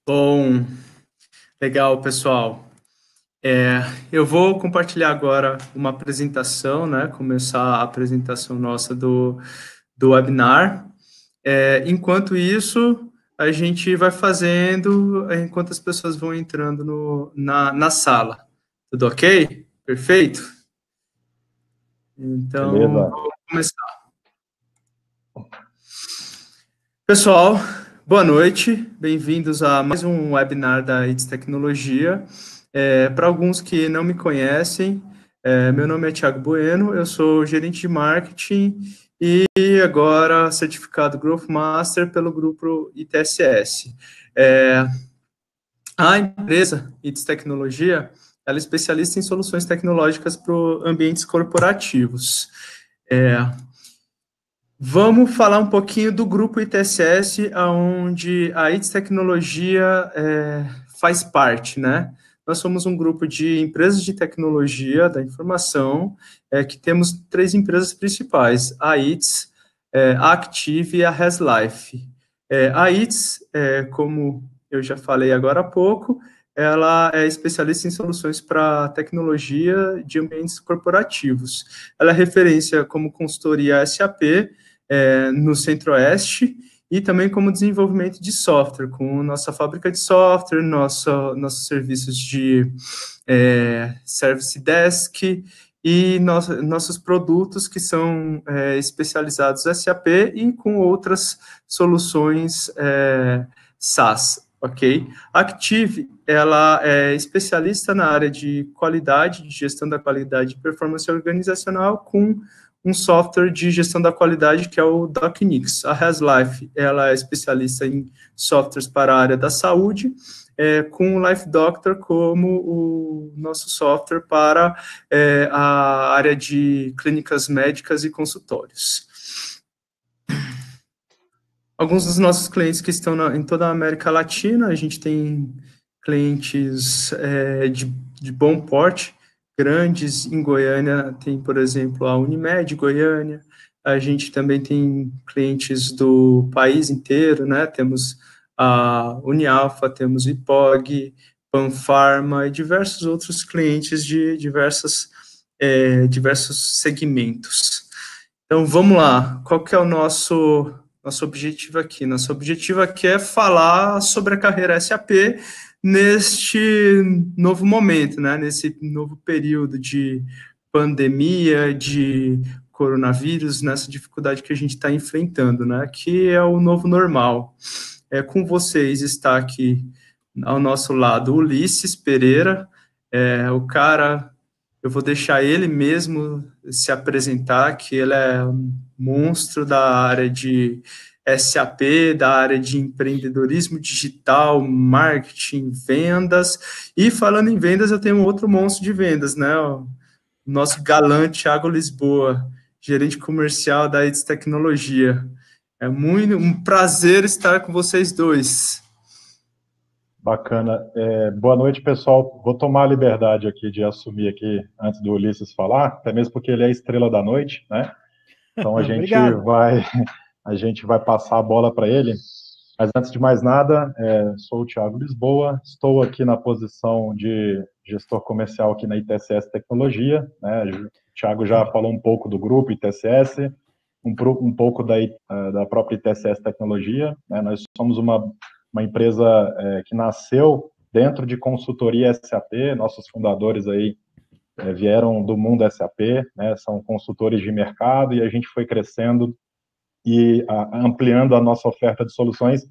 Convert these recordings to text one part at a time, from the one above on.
Bom, legal, pessoal. Eu vou compartilhar agora uma apresentação, né? Começar a apresentação nossa do webinar. Enquanto isso, a gente vai fazendo enquanto as pessoas vão entrando na sala. Tudo ok? Perfeito? Então, Beleza. vou começar. Pessoal, boa noite, bem-vindos a mais um webinar da ITS Tecnologia. Para alguns que não me conhecem, meu nome é Thiago Bueno, eu sou gerente de marketing e agora certificado Growth Master pelo grupo ITSS. A empresa ITS Tecnologia, ela é especialista em soluções tecnológicas para ambientes corporativos. Vamos falar um pouquinho do grupo ITSS, onde a ITS Tecnologia faz parte, né? Nós somos um grupo de empresas de tecnologia da informação, que temos três empresas principais, a ITS, a Active e a HasLife. A ITS, como eu já falei agora há pouco, ela é especialista em soluções para tecnologia de ambientes corporativos. Ela é referência como consultoria SAP, no Centro-Oeste, e também como desenvolvimento de software, com nossa fábrica de software, nossos serviços de Service Desk e nossos produtos que são especializados SAP e com outras soluções SaaS, ok? A Active, ela é especialista na área de qualidade, de gestão da qualidade e performance organizacional, com um software de gestão da qualidade que é o DocNix. A HasLife, ela é especialista em softwares para a área da saúde, com o Life Doctor como o nosso software para a área de clínicas médicas e consultórios. Alguns dos nossos clientes que estão em toda a América Latina, a gente tem clientes de bom porte, grandes. Em Goiânia tem, por exemplo, a Unimed Goiânia. A gente também tem clientes do país inteiro, né? Temos a Unialfa, temos o IPOG, Panfarma e diversos outros clientes de diversos segmentos. Então, vamos lá. Qual que é o nosso objetivo aqui? Nosso objetivo aqui é falar sobre a carreira SAP neste novo momento, né? Nesse novo período de pandemia, de coronavírus, nessa dificuldade que a gente está enfrentando, né? Que é o novo normal. Com vocês está aqui ao nosso lado o Ulisses Pereira, o cara. Eu vou deixar ele mesmo se apresentar, que ele é um monstro da área de SAP, da área de empreendedorismo digital, marketing, vendas. E falando em vendas, eu tenho um outro monstro de vendas, né? O nosso galã Thiago Lisboa, gerente comercial da ITS Tecnologia. É muito um prazer estar com vocês dois. Bacana. Boa noite, pessoal. Vou tomar a liberdade aqui de assumir aqui, antes do Ulisses falar, até mesmo porque ele é a estrela da noite, né? Então Obrigado. a gente vai passar a bola para ele. Mas antes de mais nada, sou o Thiago Lisboa, estou aqui na posição de gestor comercial aqui na ITSS Tecnologia, né? O Thiago já falou um pouco do grupo ITSS, um pouco da própria ITSS Tecnologia, né? Nós somos uma empresa que nasceu dentro de consultoria SAP, nossos fundadores aí vieram do mundo SAP, né? São consultores de mercado e a gente foi crescendo e ampliando a nossa oferta de soluções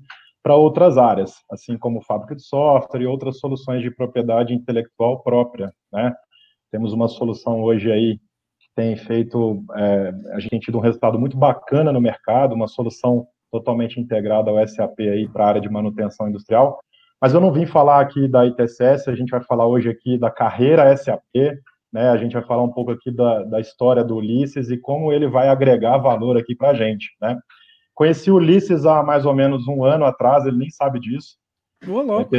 para outras áreas, assim como fábrica de software e outras soluções de propriedade intelectual própria, né? Temos uma solução hoje aí que tem feito a gente tido um resultado muito bacana no mercado, uma solução totalmente integrada ao SAP aí para a área de manutenção industrial. Mas eu não vim falar aqui da ITSS, a gente vai falar hoje aqui da carreira SAP, né? A gente vai falar um pouco aqui da história do Ulisses e como ele vai agregar valor aqui para a gente, né? Conheci o Ulisses há mais ou menos um ano atrás, ele nem sabe disso. Ô, louco.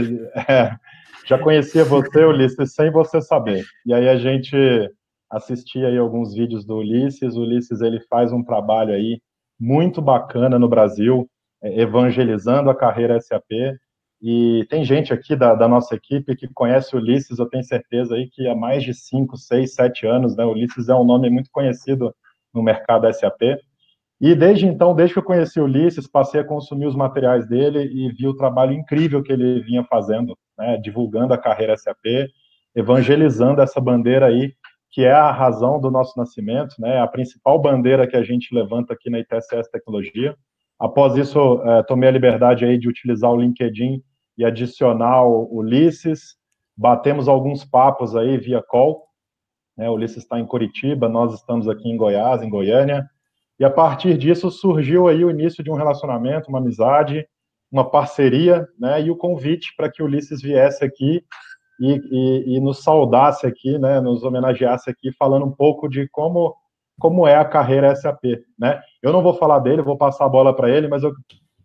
Já conhecia você, Ulisses, sem você saber. E aí a gente assistia aí alguns vídeos do Ulisses. O Ulisses, ele faz um trabalho aí muito bacana no Brasil, evangelizando a carreira SAP. E tem gente aqui da nossa equipe que conhece o Ulisses, eu tenho certeza aí que há mais de 5, 6, 7 anos, né? O Ulisses é um nome muito conhecido no mercado SAP. E desde então, desde que eu conheci o Ulisses, passei a consumir os materiais dele e vi o trabalho incrível que ele vinha fazendo, né? Divulgando a carreira SAP, evangelizando essa bandeira aí, que é a razão do nosso nascimento, né? A principal bandeira que a gente levanta aqui na ITSS Tecnologia. Após isso, tomei a liberdade aí de utilizar o LinkedIn e adicionar o Ulisses. Batemos alguns papos aí via call, né? O Ulisses está em Curitiba, nós estamos aqui em Goiás, em Goiânia. E a partir disso surgiu aí o início de um relacionamento, uma amizade, uma parceria, né? E o convite para que o Ulisses viesse aqui e nos saudasse aqui, né? Nos homenageasse aqui, falando um pouco de como é a carreira SAP, né? Eu não vou falar dele, vou passar a bola para ele, mas eu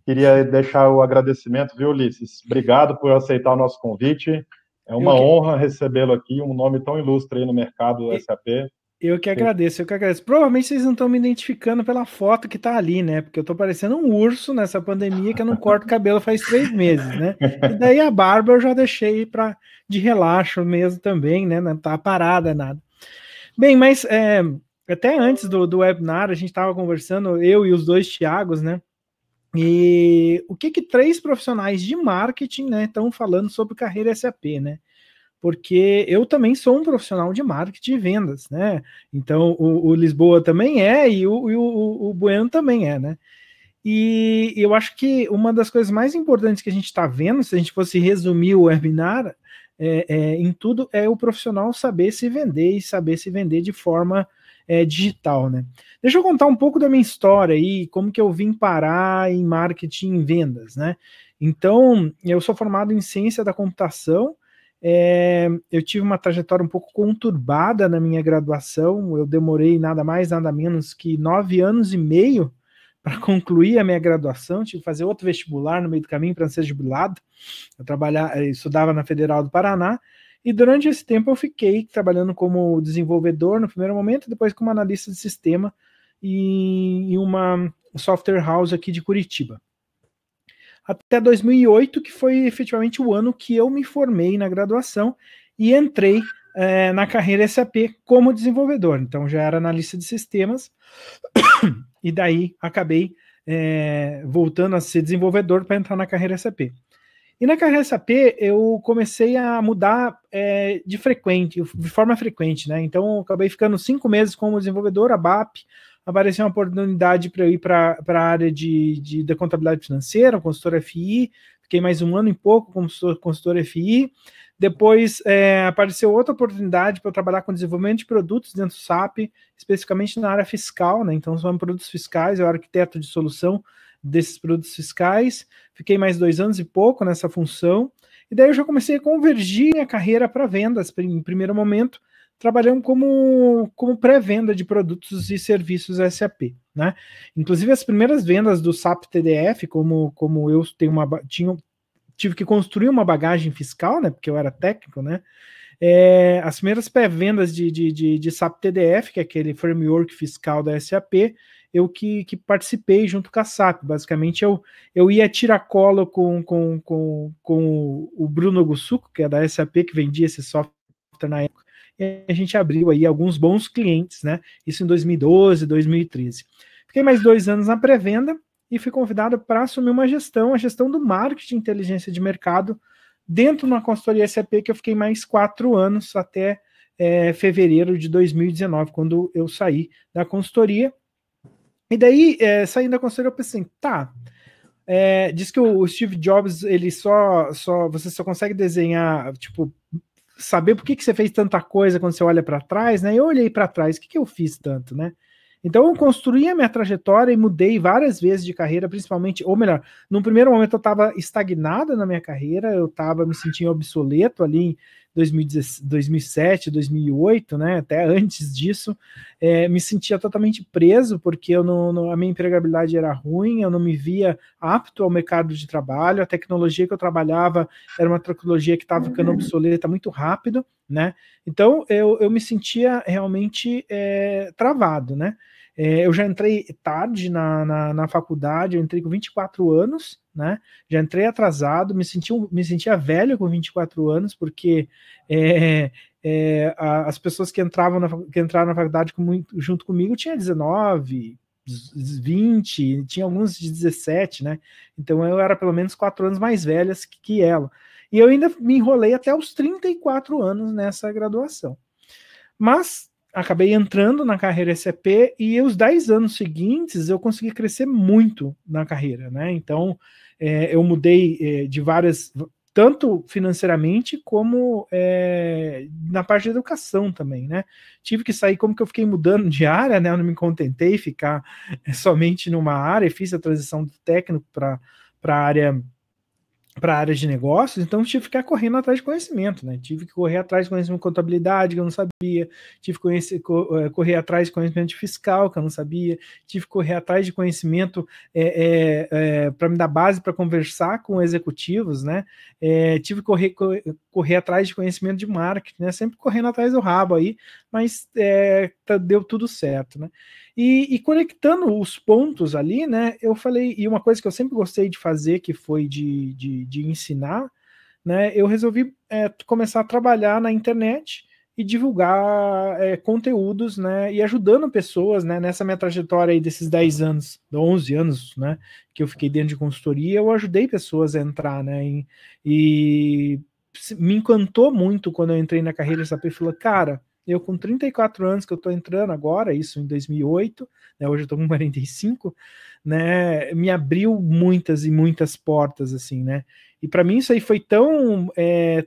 queria deixar o agradecimento, viu, Ulisses? Obrigado por aceitar o nosso convite. É uma honra recebê-lo aqui, um nome tão ilustre aí no mercado SAP. Eu que agradeço, eu que agradeço. Provavelmente vocês não estão me identificando pela foto que tá ali, né? Porque eu tô parecendo um urso nessa pandemia que eu não corto o cabelo faz 3 meses, né? E daí a barba eu já deixei de relaxo mesmo também, né? Não tá parada, nada. Bem, mas até antes do webinar a gente estava conversando, eu e os 2 Thiagos, né? E o que 3 profissionais de marketing, né, estão falando sobre carreira SAP, né? Porque eu também sou um profissional de marketing e vendas, né? Então, o Lisboa também é, e o Bueno também é, né? E eu acho que uma das coisas mais importantes que a gente está vendo, se a gente fosse resumir o webinar em tudo, é o profissional saber se vender e saber se vender de forma digital, né? Deixa eu contar um pouco da minha história aí, como que eu vim parar em marketing e vendas, né? Então, eu sou formado em ciência da computação. Eu tive uma trajetória um pouco conturbada na minha graduação. Eu demorei nada mais, nada menos que 9 anos e meio para concluir a minha graduação. Tive que fazer outro vestibular no meio do caminho para não ser jubilado. Eu estudava na Federal do Paraná, e durante esse tempo eu fiquei trabalhando como desenvolvedor no primeiro momento, depois como analista de sistema em uma software house aqui de Curitiba. Até 2008, que foi efetivamente o ano que eu me formei na graduação e entrei na carreira SAP como desenvolvedor. Então já era analista de sistemas e daí acabei voltando a ser desenvolvedor para entrar na carreira SAP. E na carreira SAP eu comecei a mudar de forma frequente, né? Então eu acabei ficando 5 meses como desenvolvedor, ABAP, apareceu uma oportunidade para eu ir para a área da contabilidade financeira, consultor FI, fiquei mais 1 ano e pouco como consultor FI. Depois apareceu outra oportunidade para eu trabalhar com desenvolvimento de produtos dentro do SAP, especificamente na área fiscal, né? Então são produtos fiscais, eu era arquiteto de solução desses produtos fiscais, fiquei mais 2 anos e pouco nessa função, e daí eu já comecei a convergir minha carreira para vendas, em primeiro momento, trabalhando como pré-venda de produtos e serviços SAP, né? Inclusive as primeiras vendas do SAP TDF, como eu tive que construir uma bagagem fiscal, né? Porque eu era técnico, né? As primeiras pré-vendas de SAP TDF, que é aquele framework fiscal da SAP, eu que participei junto com a SAP. Basicamente, eu ia tirar colo com o Bruno Gussuco, que é da SAP, que vendia esse software na época, e a gente abriu aí alguns bons clientes, né? Isso em 2012, 2013. Fiquei mais 2 anos na pré-venda e fui convidado para assumir a gestão do marketing e inteligência de mercado dentro de uma consultoria SAP, que eu fiquei mais 4 anos até fevereiro de 2019, quando eu saí da consultoria. E daí, saindo da consultoria, eu pensei, diz que o Steve Jobs, ele você só consegue desenhar, tipo, saber por que você fez tanta coisa quando você olha para trás, né? Eu olhei para trás, o que eu fiz tanto, né? Então eu construí a minha trajetória e mudei várias vezes de carreira, principalmente, ou melhor, num primeiro momento eu estava estagnado na minha carreira, eu estava me sentindo obsoleto ali em 2007, 2008, né, até antes disso, me sentia totalmente preso, porque a minha empregabilidade era ruim, eu não me via apto ao mercado de trabalho, a tecnologia que eu trabalhava era uma tecnologia que estava ficando obsoleta muito rápido, né, então eu me sentia realmente travado, né. eu já entrei tarde na faculdade, eu entrei com 24 anos, né? Já entrei atrasado, me sentia velho com 24 anos, porque as pessoas que entraram na faculdade junto comigo tinham 19, 20, tinha alguns de 17, né? Então eu era pelo menos 4 anos mais velhas que ela. E eu ainda me enrolei até os 34 anos nessa graduação. Mas acabei entrando na carreira SAP e os 10 anos seguintes eu consegui crescer muito na carreira, né? Então eu mudei de várias, tanto financeiramente como na parte de educação também, né? Tive que sair, como que eu fiquei mudando de área, né? Eu não me contentei ficar somente numa área, fiz a transição do técnico para a área de negócios, então tive que ficar correndo atrás de conhecimento, né? Tive que correr atrás de conhecimento de contabilidade, que eu não sabia, tive que correr atrás de conhecimento de fiscal, que eu não sabia, tive que correr atrás de conhecimento para me dar base para conversar com executivos, né? Tive que correr atrás de conhecimento de marketing, né? Sempre correndo atrás do rabo aí, mas deu tudo certo, né? E conectando os pontos ali, né, eu falei, e uma coisa que eu sempre gostei de fazer, que foi de ensinar, né, eu resolvi começar a trabalhar na internet e divulgar conteúdos, né, e ajudando pessoas, né, nessa minha trajetória aí desses 10 anos, 11 anos, né, que eu fiquei dentro de consultoria, eu ajudei pessoas a entrar, né, e me encantou muito quando eu entrei na carreira SAP e falei, cara, eu com 34 anos que eu estou entrando agora, isso em 2008, né, hoje eu estou com 45, né, me abriu muitas e muitas portas, assim, né, e para mim isso aí foi tão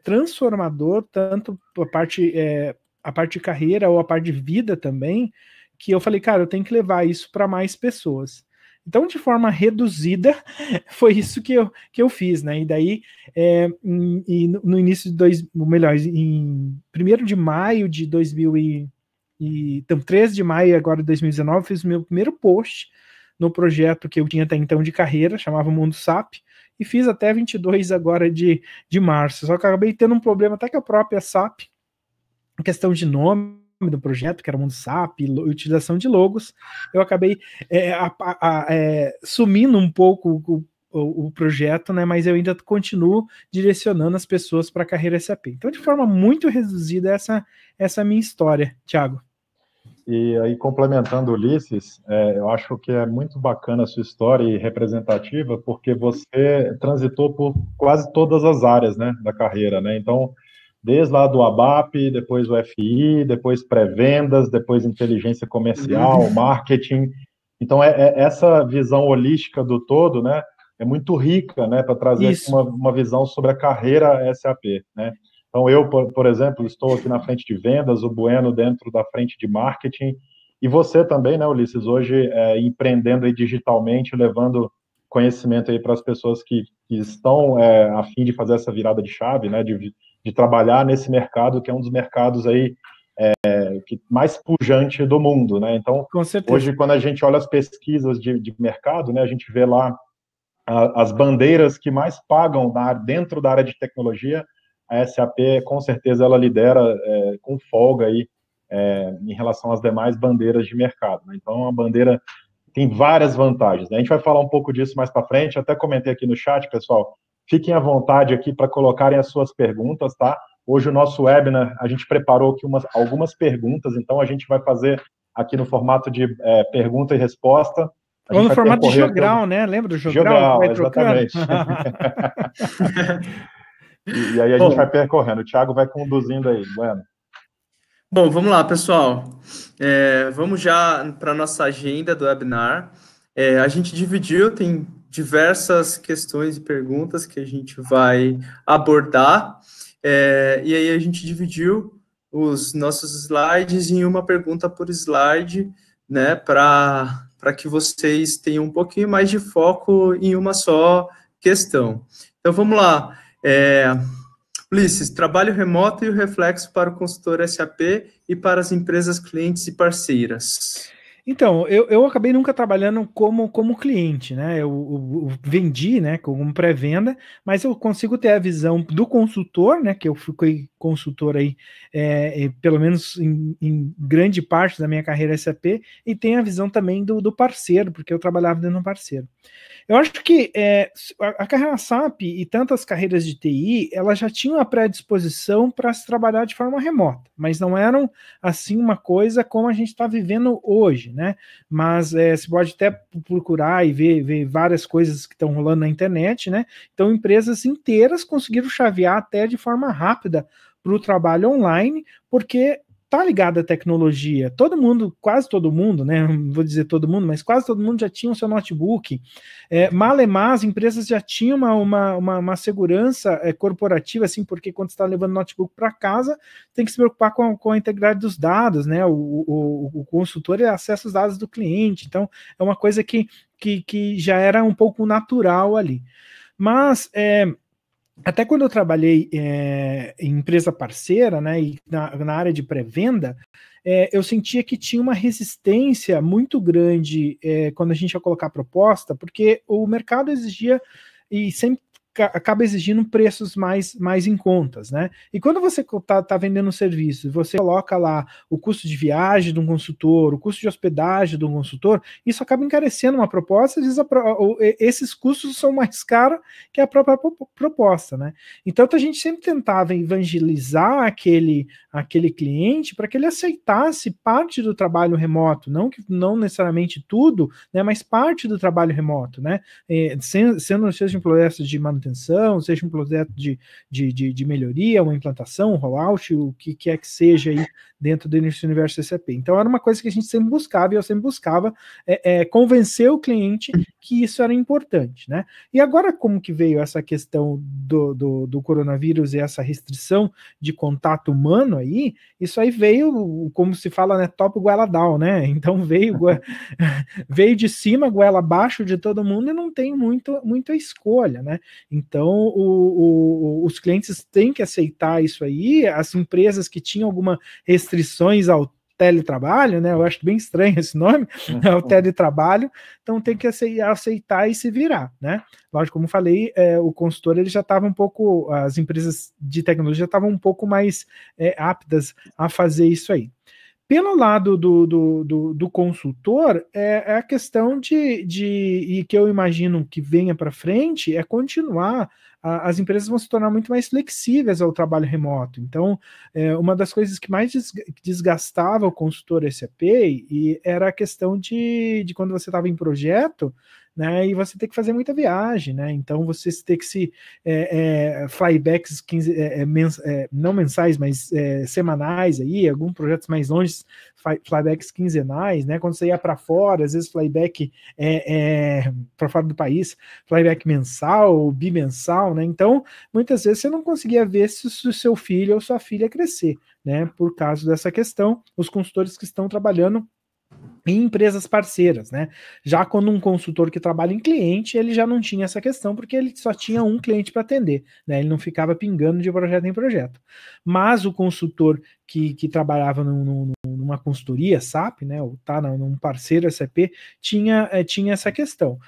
transformador, tanto a parte de carreira ou a parte de vida também, que eu falei, cara, eu tenho que levar isso para mais pessoas. Então, de forma reduzida, foi isso que eu fiz, né? E daí, no início de em 1º de maio de 13 de maio agora de 2019, fiz o meu primeiro post no projeto que eu tinha até então de carreira, chamava Mundo SAP, e fiz até 22 agora de março. Só que eu acabei tendo um problema até com a própria SAP, questão de nome do projeto, que era Mundo SAP, utilização de logos, eu acabei sumindo um pouco o projeto, né, mas eu ainda continuo direcionando as pessoas para a carreira SAP. Então, de forma muito reduzida, essa é a minha história, Thiago. E aí, complementando Ulisses, eu acho que é muito bacana a sua história e representativa, porque você transitou por quase todas as áreas, né, da carreira, né? Então, desde lá do ABAP, depois o FI, depois pré-vendas, depois inteligência comercial, marketing. Então, essa visão holística do todo, né, é muito rica, né, para trazer uma visão sobre a carreira SAP, né? Então, eu, por exemplo, estou aqui na frente de vendas, o Bueno dentro da frente de marketing, e você também, né, Ulisses, hoje empreendendo aí digitalmente, levando conhecimento aí para as pessoas que estão a fim de fazer essa virada de chave, né, de trabalhar nesse mercado, que é um dos mercados aí mais pujante do mundo, né? Então, hoje, quando a gente olha as pesquisas de mercado, né, a gente vê lá as bandeiras que mais pagam dentro da área de tecnologia. A SAP, com certeza, ela lidera com folga aí em relação às demais bandeiras de mercado, né? Então, a bandeira tem várias vantagens, né? A gente vai falar um pouco disso mais para frente, até comentei aqui no chat, pessoal, fiquem à vontade aqui para colocarem as suas perguntas, tá? Hoje o nosso webinar, a gente preparou aqui algumas perguntas, então a gente vai fazer aqui no formato de pergunta e resposta. Ou no formato de jogral, né? Lembra do jogral? Jogral, exatamente. E aí a gente vai percorrendo. O Thiago vai conduzindo aí, Bueno. Bom, vamos lá, pessoal. Vamos já para a nossa agenda do webinar. A gente dividiu, tem diversas questões e perguntas que a gente vai abordar. E aí a gente dividiu os nossos slides em uma pergunta por slide, né, para que vocês tenham um pouquinho mais de foco em uma só questão. Então, vamos lá. Ulisses, trabalho remoto e o reflexo para o consultor SAP e para as empresas clientes e parceiras. Então, eu acabei nunca trabalhando como cliente, né? Eu vendi, né, como pré-venda, mas eu consigo ter a visão do consultor, né? Que eu fui consultor aí, pelo menos em grande parte da minha carreira SAP, e tem a visão também do parceiro, porque eu trabalhava dentro de um parceiro. Eu acho que a carreira SAP e tantas carreiras de TI, elas já tinham a predisposição para se trabalhar de forma remota, mas não eram assim uma coisa como a gente está vivendo hoje, né? Mas você pode até procurar e ver várias coisas que estão rolando na internet, né? Então, empresas inteiras conseguiram chavear até de forma rápida para o trabalho online, porque tá ligado à tecnologia. Todo mundo, quase todo mundo, né? Não vou dizer todo mundo, mas quase todo mundo já tinha o seu notebook. Malemar, as empresas já tinham uma segurança corporativa, assim, porque quando você está levando notebook para casa, tem que se preocupar com a integridade dos dados, né? O consultor acessa os dados do cliente, então é uma coisa que já era um pouco natural ali. Mas até quando eu trabalhei em empresa parceira, né, e na área de pré-venda, eu sentia que tinha uma resistência muito grande quando a gente ia colocar a proposta, porque o mercado exigia e sempre acaba exigindo preços mais em contas, né? E quando você tá vendendo um serviço, você coloca lá o custo de viagem de um consultor, o custo de hospedagem de um consultor, isso acaba encarecendo uma proposta, às vezes esses custos são mais caros que a própria proposta, né? Então a gente sempre tentava evangelizar aquele cliente para que ele aceitasse parte do trabalho remoto, não necessariamente tudo, né, mas parte do trabalho remoto, né? Seja um processo de manutenção, seja um projeto de melhoria, uma implantação, um rollout, o que quer que seja aí dentro do universo SAP. Então era uma coisa que a gente sempre buscava, e eu sempre buscava convencer o cliente que isso era importante, né? E agora, como que veio essa questão do coronavírus e essa restrição de contato humano aí, isso aí veio, como se fala, né, top goela down, né? Então veio de cima, goela abaixo de todo mundo e não tem muita escolha, né? Então os clientes têm que aceitar isso aí, as empresas que tinham alguma restrições ao teletrabalho, né? Eu acho bem estranho esse nome, o teletrabalho, então tem que aceitar e se virar, né? Lógico, como falei, o consultor ele já estava um pouco, as empresas de tecnologia estavam um pouco mais aptas a fazer isso aí. Pelo lado do consultor, a questão e que eu imagino que venha para frente, é continuar. As empresas vão se tornar muito mais flexíveis ao trabalho remoto. Então, uma das coisas que mais desgastava o consultor SAP era a questão de quando você estava em projeto, né, e você tem que fazer muita viagem, né? Então você tem que flybacks não mensais, mas semanais aí, alguns projetos mais longe, flybacks quinzenais, né? Quando você ia para fora, às vezes flyback para fora do país, flyback mensal, bimensal, né? Então muitas vezes você não conseguia ver se o seu filho ou sua filha crescer, né? Por causa dessa questão, os consultores que estão trabalhando em empresas parceiras, né? Já quando um consultor que trabalha em cliente, ele já não tinha essa questão, porque ele só tinha um cliente para atender, né? Ele não ficava pingando de projeto em projeto. Mas o consultor que trabalhava numa consultoria SAP, né? Ou tá num parceiro SAP, tinha essa questão.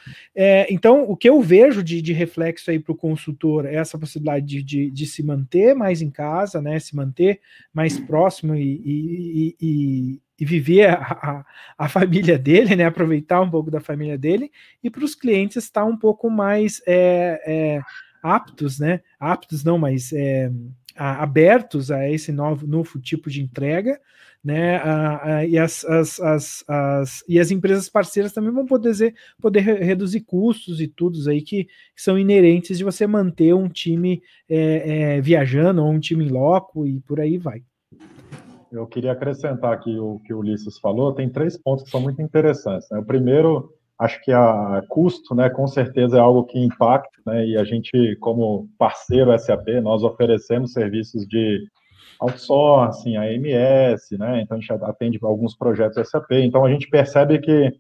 Então, o que eu vejo de reflexo aí para o consultor é essa possibilidade de se manter mais em casa, né? Se manter mais próximo e viver a família dele, né? Aproveitar um pouco da família dele, e para os clientes estar um pouco mais aptos, né? Aptos não, mas abertos a esse novo tipo de entrega, né? E as empresas parceiras também vão poder reduzir custos e tudo aí que são inerentes de você manter um time viajando, ou um time em loco, e por aí vai. Eu queria acrescentar aqui o que o Ulisses falou. Tem 3 pontos que são muito interessantes, né? O primeiro, acho que a custo, né, com certeza é algo que impacta, né? E a gente, como parceiro SAP, nós oferecemos serviços de outsourcing, AMS, né? Então a gente atende alguns projetos SAP. Então a gente percebe que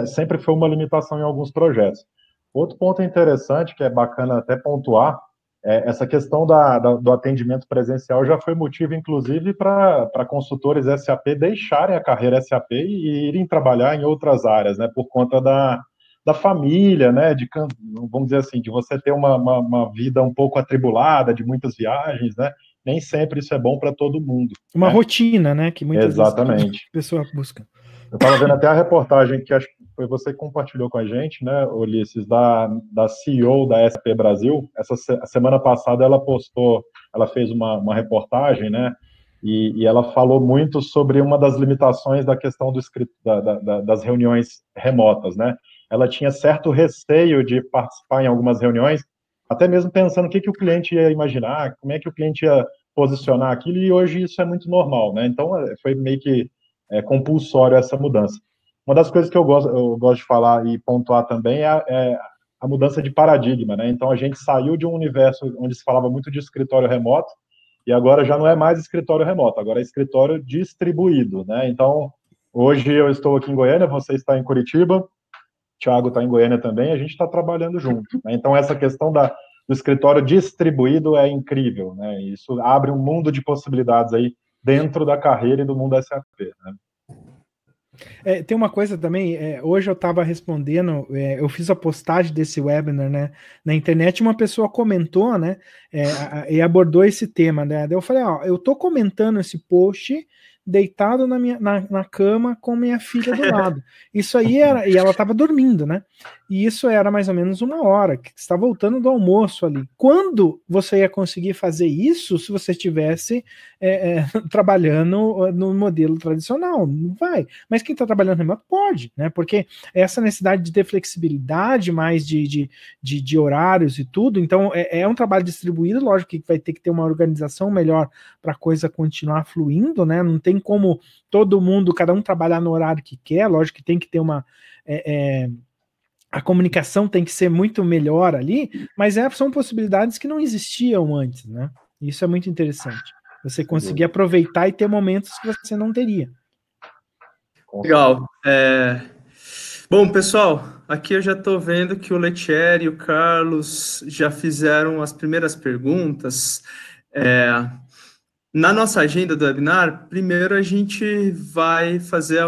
sempre foi uma limitação em alguns projetos. Outro ponto interessante, que é bacana até pontuar, essa questão do atendimento presencial já foi motivo, inclusive, para consultores SAP deixarem a carreira SAP e irem trabalhar em outras áreas, né, por conta da família, né, vamos dizer assim, de você ter uma vida um pouco atribulada, de muitas viagens, né, nem sempre isso é bom para todo mundo. Uma rotina, né, que muitas Exatamente. vezes a pessoa busca. Eu estava vendo até a reportagem que acho que foi você que compartilhou com a gente, né, Ulisses, da CEO da SAP Brasil. Essa semana passada ela fez uma reportagem, né, e ela falou muito sobre uma das limitações da questão das reuniões remotas, né. Ela tinha certo receio de participar em algumas reuniões, até mesmo pensando o que o cliente ia imaginar, como é que o cliente ia posicionar aquilo, e hoje isso é muito normal, né. Então, foi meio que compulsório essa mudança. Uma das coisas que eu gosto de falar e pontuar também é a mudança de paradigma, né? Então, a gente saiu de um universo onde se falava muito de escritório remoto e agora já não é mais escritório remoto, agora é escritório distribuído, né? Então, hoje eu estou aqui em Goiânia, você está em Curitiba, o Thiago está em Goiânia também, a gente está trabalhando junto, né? Então, essa questão do escritório distribuído é incrível, né? Isso abre um mundo de possibilidades aí dentro da carreira e do mundo SAP, né? Tem uma coisa também, hoje eu estava respondendo, eu fiz a postagem desse webinar, né, na internet, uma pessoa comentou, né, e abordou esse tema, né, daí eu falei, ó, eu tô comentando esse post deitado na cama com minha filha do lado. Isso aí era, e ela estava dormindo, né? E isso era mais ou menos 1 hora, que está voltando do almoço ali. Quando você ia conseguir fazer isso se você estivesse trabalhando no modelo tradicional? Não vai. Mas quem está trabalhando remoto pode, né? Porque essa necessidade de ter flexibilidade mais de horários e tudo, então é um trabalho distribuído, lógico que vai ter que ter uma organização melhor para a coisa continuar fluindo, né? Não tem como todo mundo, cada um trabalhar no horário que quer, lógico que tem que ter a comunicação tem que ser muito melhor ali, mas são possibilidades que não existiam antes, né? Isso é muito interessante. Você conseguir aproveitar e ter momentos que você não teria. Legal. Bom, pessoal, aqui eu já estou vendo que o Letieri e o Carlos já fizeram as primeiras perguntas. Na nossa agenda do webinar, primeiro a gente vai fazer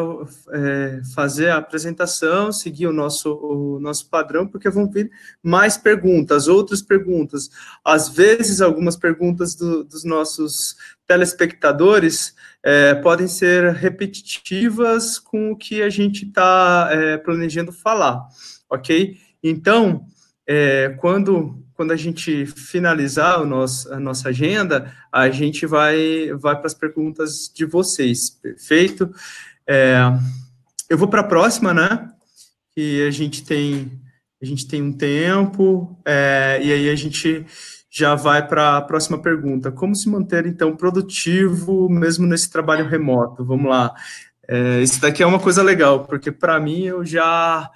a apresentação, seguir o nosso padrão, porque vão vir mais perguntas, outras perguntas. Às vezes, algumas perguntas dos nossos telespectadores podem ser repetitivas com o que a gente está planejando falar, ok? Então, quando a gente finalizar a nossa agenda, a gente vai para as perguntas de vocês, perfeito? Eu vou para a próxima, né? Que a gente tem um tempo, e aí a gente já vai para a próxima pergunta. Como se manter, então, produtivo, mesmo nesse trabalho remoto? Vamos lá. Isso daqui é uma coisa legal, porque, para mim, eu já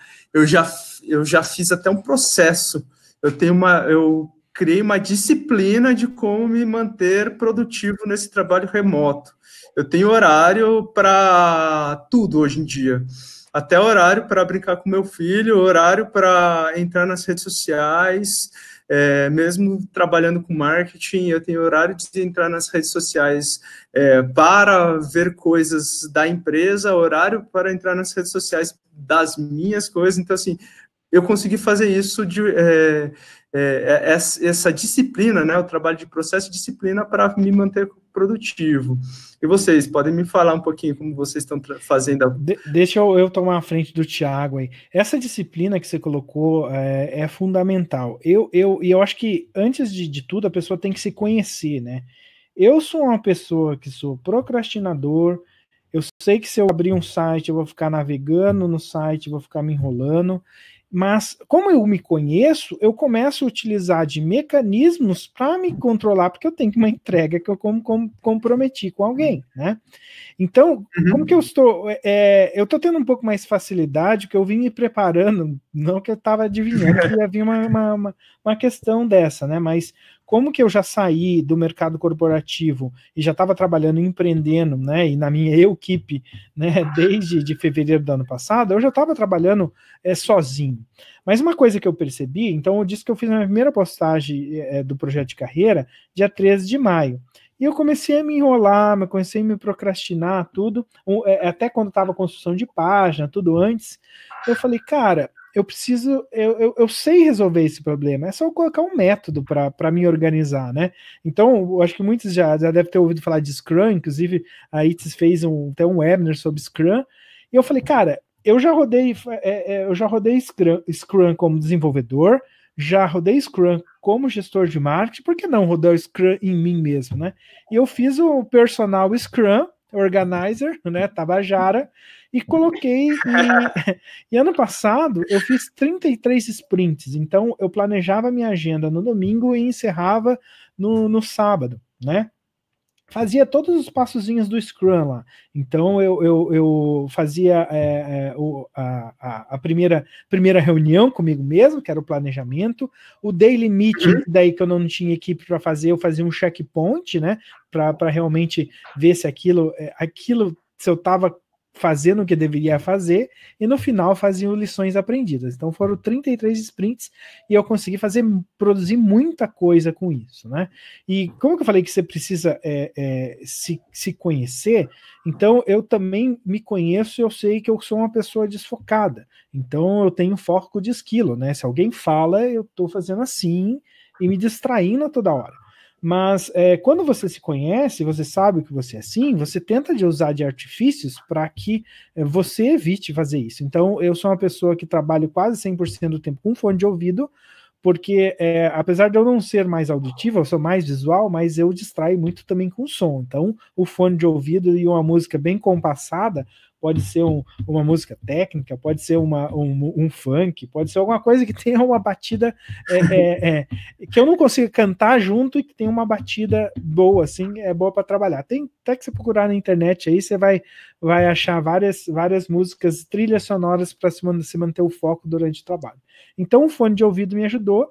fiz até um processo. Eu criei uma disciplina de como me manter produtivo nesse trabalho remoto. Eu tenho horário para tudo hoje em dia. Até horário para brincar com meu filho, horário para entrar nas redes sociais, mesmo trabalhando com marketing, eu tenho horário de entrar nas redes sociais para ver coisas da empresa, horário para entrar nas redes sociais das minhas coisas. Então, assim, eu consegui fazer isso, essa disciplina, né, o trabalho de processo e disciplina para me manter produtivo. E vocês, podem me falar um pouquinho como vocês estão fazendo? Deixa eu tomar a frente do Thiago aí. Essa disciplina que você colocou é fundamental. Eu acho que, antes de tudo, a pessoa tem que se conhecer, né? Eu sou uma pessoa que sou procrastinador, eu sei que se eu abrir um site, eu vou ficar navegando no site, vou ficar me enrolando, mas como eu me conheço, eu começo a utilizar de mecanismos para me controlar, porque eu tenho uma entrega que eu comprometi com alguém, né? Então, como que eu estou? Eu estou tendo um pouco mais facilidade, porque eu vim me preparando, não que eu estava adivinhando que ia vir uma questão dessa, né? Mas como que eu já saí do mercado corporativo e já estava trabalhando, empreendendo, né, e na minha equipe, né, desde de fevereiro do ano passado, eu já estava trabalhando sozinho. Mas uma coisa que eu percebi, então eu disse que eu fiz a minha primeira postagem do projeto de carreira dia 13 de maio. E eu comecei a me enrolar, comecei a me procrastinar, tudo, até quando estava construção de página, tudo antes, eu falei, cara, eu preciso, eu sei resolver esse problema, é só eu colocar um método para me organizar, né? Então, eu acho que muitos já devem ter ouvido falar de Scrum, inclusive a ITS fez até um webinar sobre Scrum, e eu falei, cara, eu já rodei Scrum como desenvolvedor, já rodei Scrum como gestor de marketing, por que não rodar o Scrum em mim mesmo, né? E eu fiz o personal Scrum Organizer, né, Tabajara, e coloquei, e ano passado eu fiz 33 sprints, então eu planejava a minha agenda no domingo e encerrava no sábado, né? Fazia todos os passozinhos do Scrum lá. Então eu fazia a primeira reunião comigo mesmo, que era o planejamento, o daily meeting, daí que eu não tinha equipe para fazer, eu fazia um checkpoint, né, para realmente ver se aquilo se eu estava fazendo o que deveria fazer, e no final faziam lições aprendidas. Então foram 33 sprints e eu consegui produzir muita coisa com isso, né? E como que eu falei que você precisa se conhecer, então eu também me conheço e eu sei que eu sou uma pessoa desfocada. Então eu tenho foco de esquilo, né? Se alguém fala, eu estou fazendo assim e me distraindo a toda hora. Mas quando você se conhece, você sabe que você é assim, você tenta de usar de artifícios para que você evite fazer isso. Então, eu sou uma pessoa que trabalho quase 100% do tempo com fone de ouvido, porque apesar de eu não ser mais auditivo, eu sou mais visual, mas eu distraio muito também com som. Então, o fone de ouvido e uma música bem compassada pode ser uma música técnica, pode ser um funk, pode ser alguma coisa que tenha uma batida que eu não consiga cantar junto e que tenha uma batida boa, assim, boa para trabalhar. Tem até que você procurar na internet aí, você vai achar várias músicas, trilhas sonoras para se manter o foco durante o trabalho. Então o fone de ouvido me ajudou,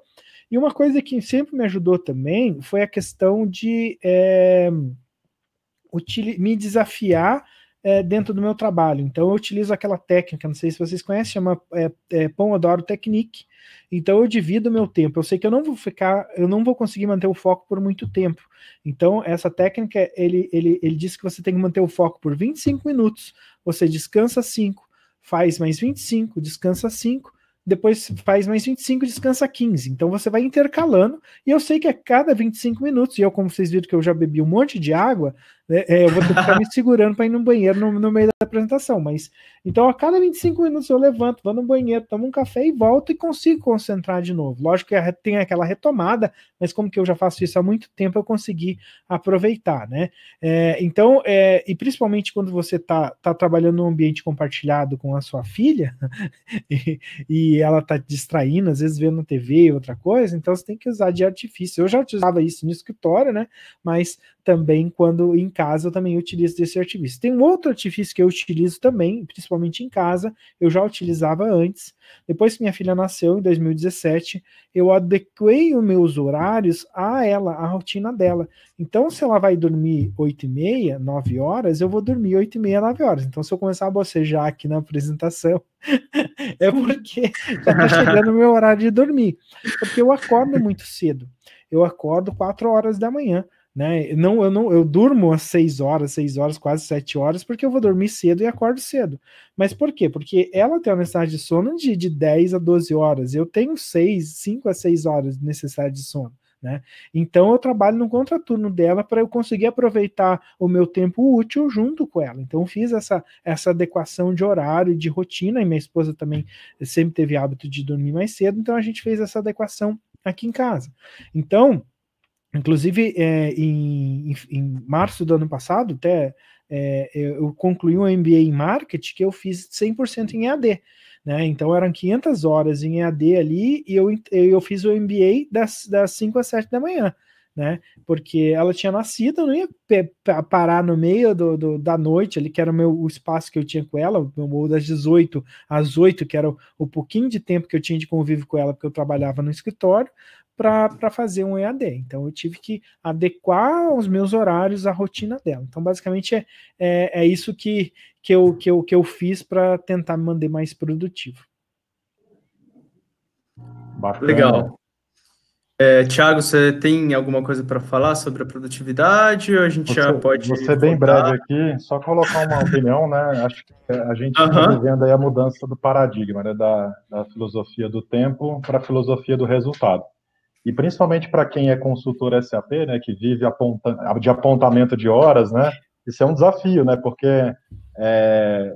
e uma coisa que sempre me ajudou também foi a questão de me desafiar dentro do meu trabalho. Então eu utilizo aquela técnica, não sei se vocês conhecem, chama Pomodoro Technique. Então eu divido o meu tempo. Eu sei que eu não vou conseguir manter o foco por muito tempo. Então essa técnica, ele diz que você tem que manter o foco por 25 minutos, você descansa 5, faz mais 25, descansa 5, depois faz mais 25, descansa 15. Então você vai intercalando, e eu sei que a cada 25 minutos, e eu, como vocês viram que eu já bebi um monte de água, eu vou ter que ficar me segurando para ir no banheiro no meio da apresentação, mas então a cada 25 minutos eu levanto, vou no banheiro, tomo um café e volto e consigo concentrar de novo. Lógico que tem aquela retomada, mas como que eu já faço isso há muito tempo, eu consegui aproveitar, né? Então, e principalmente quando você tá trabalhando num ambiente compartilhado com a sua filha, e ela tá distraindo, às vezes vendo TV, outra coisa, então você tem que usar de artifício. Eu já utilizava isso no escritório, né? Mas também quando em casa eu também utilizo desse artifício. Tem um outro artifício que eu utilizo também, principalmente em casa, eu já utilizava antes. Depois que minha filha nasceu, em 2017, eu adequei os meus horários a ela, a rotina dela. Então, se ela vai dormir 8h30, 9 horas, eu vou dormir 8h30, 9 horas. Então, se eu começar a bocejar aqui na apresentação, é porque já está chegando o meu horário de dormir. Porque eu acordo muito cedo. Eu acordo 4 horas da manhã. Né? Eu durmo às 6 horas, quase 7 horas, porque eu vou dormir cedo e acordo cedo. Mas por quê? Porque ela tem uma necessidade de sono de 10 a 12 horas. Eu tenho 5 a 6 horas de necessidade de sono. Né? Então eu trabalho no contraturno dela para eu conseguir aproveitar o meu tempo útil junto com ela. Então fiz essa adequação de horário e de rotina, e minha esposa também sempre teve hábito de dormir mais cedo, então a gente fez essa adequação aqui em casa. Então, inclusive, em março do ano passado, até eu concluí um MBA em Marketing que eu fiz 100% em EAD. Né? Então eram 500 horas em EAD ali, e eu fiz o MBA das 5 às 7 da manhã. Né? Porque ela tinha nascido, eu não ia parar no meio da noite ali, que era o espaço que eu tinha com ela, ou das 18 às 8, que era o pouquinho de tempo que eu tinha de convívio com ela, porque eu trabalhava no escritório, para fazer um EAD. Então eu tive que adequar os meus horários à rotina dela. Então basicamente é isso que eu fiz para tentar me manter mais produtivo. Bacana. Legal. Thiago, você tem alguma coisa para falar sobre a produtividade ou a gente já pode Vou ser bem breve aqui, só colocar uma opinião, né? Acho que a gente está vivendo aí a mudança do paradigma, né? Da filosofia do tempo para a filosofia do resultado. E principalmente para quem é consultor SAP, né? Que vive de apontamento de horas, né? Isso é um desafio, né? Porque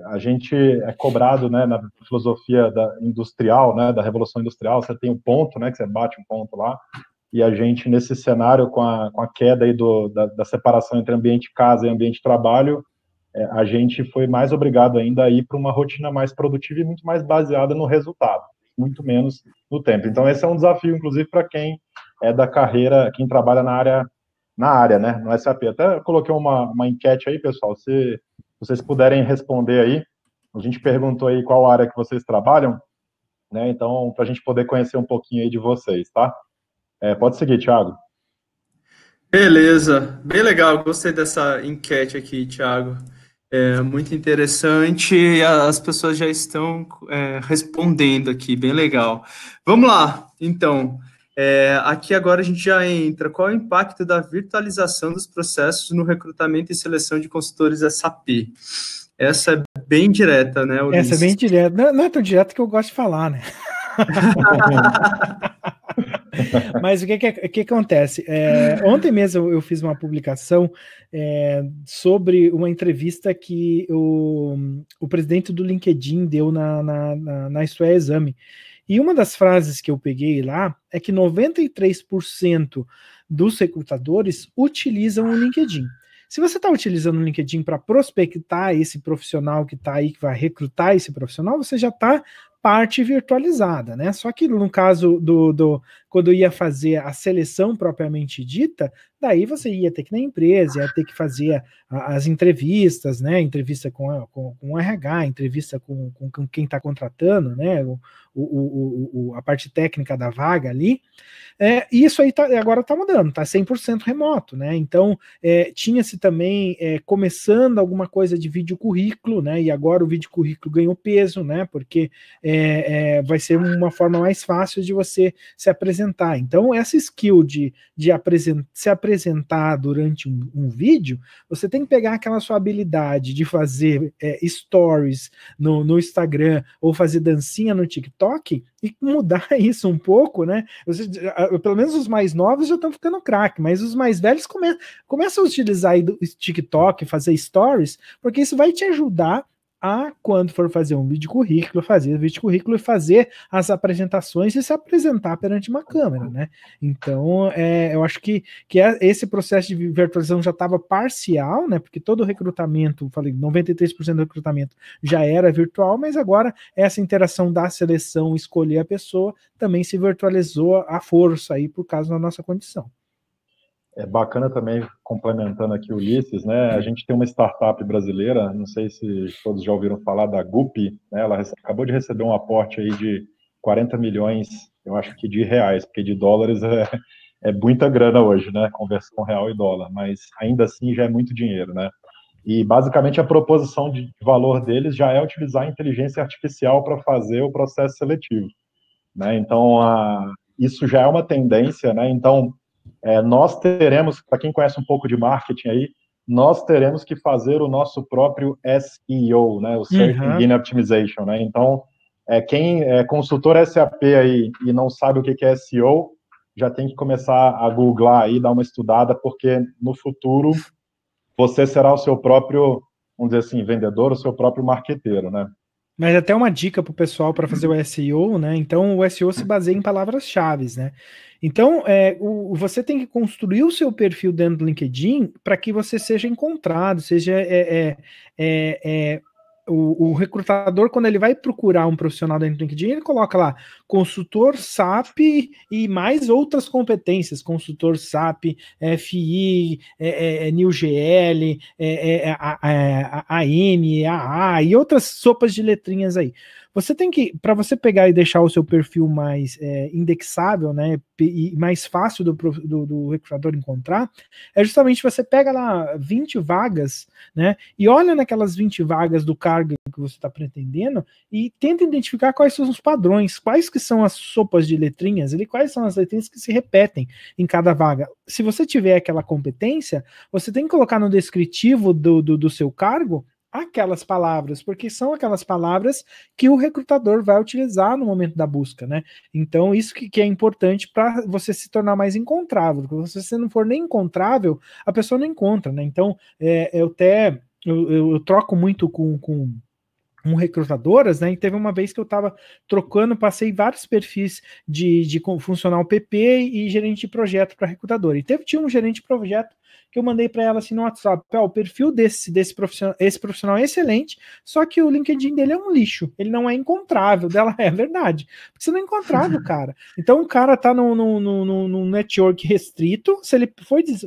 a gente é cobrado, né? Na filosofia industrial, né? Da revolução industrial, você tem um ponto, né? Que você bate um ponto lá. E a gente, nesse cenário, com a queda aí da separação entre ambiente casa e ambiente trabalho, a gente foi mais obrigado ainda a ir para uma rotina mais produtiva e muito mais baseada no resultado, muito menos no tempo. Então, esse é um desafio, inclusive, para quem é da carreira, quem trabalha na área, né, no SAP. Até coloquei uma enquete aí, pessoal, se vocês puderem responder aí. A gente perguntou aí qual área que vocês trabalham, né, então, para a gente poder conhecer um pouquinho aí de vocês, tá? Pode seguir, Thiago. Beleza, bem legal, gostei dessa enquete aqui, Thiago. Muito interessante e as pessoas já estão respondendo aqui, bem legal. Vamos lá, então, aqui agora a gente já entra. Qual é o impacto da virtualização dos processos no recrutamento e seleção de consultores SAP? Essa é bem direta, né, Ulisses? Essa é bem direta, não é tão direta que eu gosto de falar, né? Mas o que acontece? Ontem mesmo eu fiz uma publicação sobre uma entrevista que o presidente do LinkedIn deu na Isto é Exame. E uma das frases que eu peguei lá é que 93% dos recrutadores utilizam o LinkedIn. Se você está utilizando o LinkedIn para prospectar esse profissional que está aí, que vai recrutar esse profissional, você já está parte virtualizada, né? Só que no caso quando ia fazer a seleção propriamente dita, daí você ia ter que ir na empresa, ia ter que fazer as entrevistas, né? Entrevista com o RH, entrevista com quem está contratando, né? A parte técnica da vaga ali. E isso aí agora está mudando, está 100% remoto, né? Então, tinha-se também começando alguma coisa de vídeo currículo, né? E agora o vídeo currículo ganhou peso, né? Porque vai ser uma forma mais fácil de você se apresentar. Então, essa skill de se apresentar durante um vídeo, você tem que pegar aquela sua habilidade de fazer stories no Instagram ou fazer dancinha no TikTok e mudar isso um pouco, né? Pelo menos os mais novos já estão ficando craque, mas os mais velhos começam a utilizar aí do TikTok, fazer stories, porque isso vai te ajudar a, quando for fazer um vídeo currículo, fazer o vídeo currículo e fazer as apresentações e se apresentar perante uma câmera, né? Então, eu acho que esse processo de virtualização já estava parcial, né? Porque todo o recrutamento, falei, 93% do recrutamento já era virtual, mas agora essa interação da seleção, escolher a pessoa, também se virtualizou à força aí por causa da nossa condição. É bacana também, complementando aqui o Ulisses, né? A gente tem uma startup brasileira, não sei se todos já ouviram falar da Gupi, né? Ela acabou de receber um aporte aí de 40 milhões, eu acho que de reais, porque de dólares é muita grana hoje, né? Conversão real e dólar, mas ainda assim já é muito dinheiro, né? E basicamente a proposição de valor deles já é utilizar a inteligência artificial para fazer o processo seletivo, né? Então, isso já é uma tendência, né? Então, nós teremos, para quem conhece um pouco de marketing aí, nós teremos que fazer o nosso próprio SEO, né, o Search Engine Optimization, né? Então, quem é consultor SAP aí e não sabe o que é SEO, já tem que começar a googlar aí, dar uma estudada, porque no futuro você será o seu próprio, vamos dizer assim, vendedor, o seu próprio marqueteiro, né? Mas até uma dica para o pessoal para fazer o SEO, né? Então, o SEO se baseia em palavras-chave, né? Então, você tem que construir o seu perfil dentro do LinkedIn para que você seja encontrado, seja o recrutador, quando ele vai procurar um profissional dentro do LinkedIn, ele coloca lá consultor SAP e mais outras competências, consultor SAP, FI, NewGL, AM, AA e outras sopas de letrinhas aí. você tem que, para você pegar e deixar o seu perfil mais indexável, né, e mais fácil do recrutador encontrar, é justamente você pega lá 20 vagas, né, e olha naquelas 20 vagas do cargo que você está pretendendo e tenta identificar quais são os padrões, quais que são as sopas de letrinhas, quais são as letrinhas que se repetem em cada vaga. Se você tiver aquela competência, você tem que colocar no descritivo do seu cargo aquelas palavras, porque são aquelas palavras que o recrutador vai utilizar no momento da busca, né? Então, isso que é importante para você se tornar mais encontrável, porque se você não for nem encontrável, a pessoa não encontra, né? Então, eu troco muito com recrutadoras, né? E teve uma vez que eu estava trocando, passei vários perfis de funcional PP e gerente de projeto para recrutador. E tinha um gerente de projeto que eu mandei para ela assim no WhatsApp: o perfil desse profissional, esse profissional é excelente, só que o LinkedIn dele é um lixo, ele não é encontrável. Dela, é verdade, porque você não é encontrável, cara. Então o cara tá num network restrito, se ele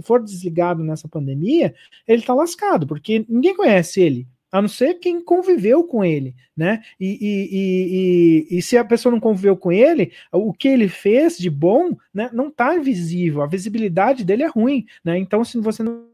for desligado nessa pandemia, ele tá lascado, porque ninguém conhece ele, a não ser quem conviveu com ele, né? E se a pessoa não conviveu com ele, o que ele fez de bom, né, não está visível, a visibilidade dele é ruim, né? Então, se você não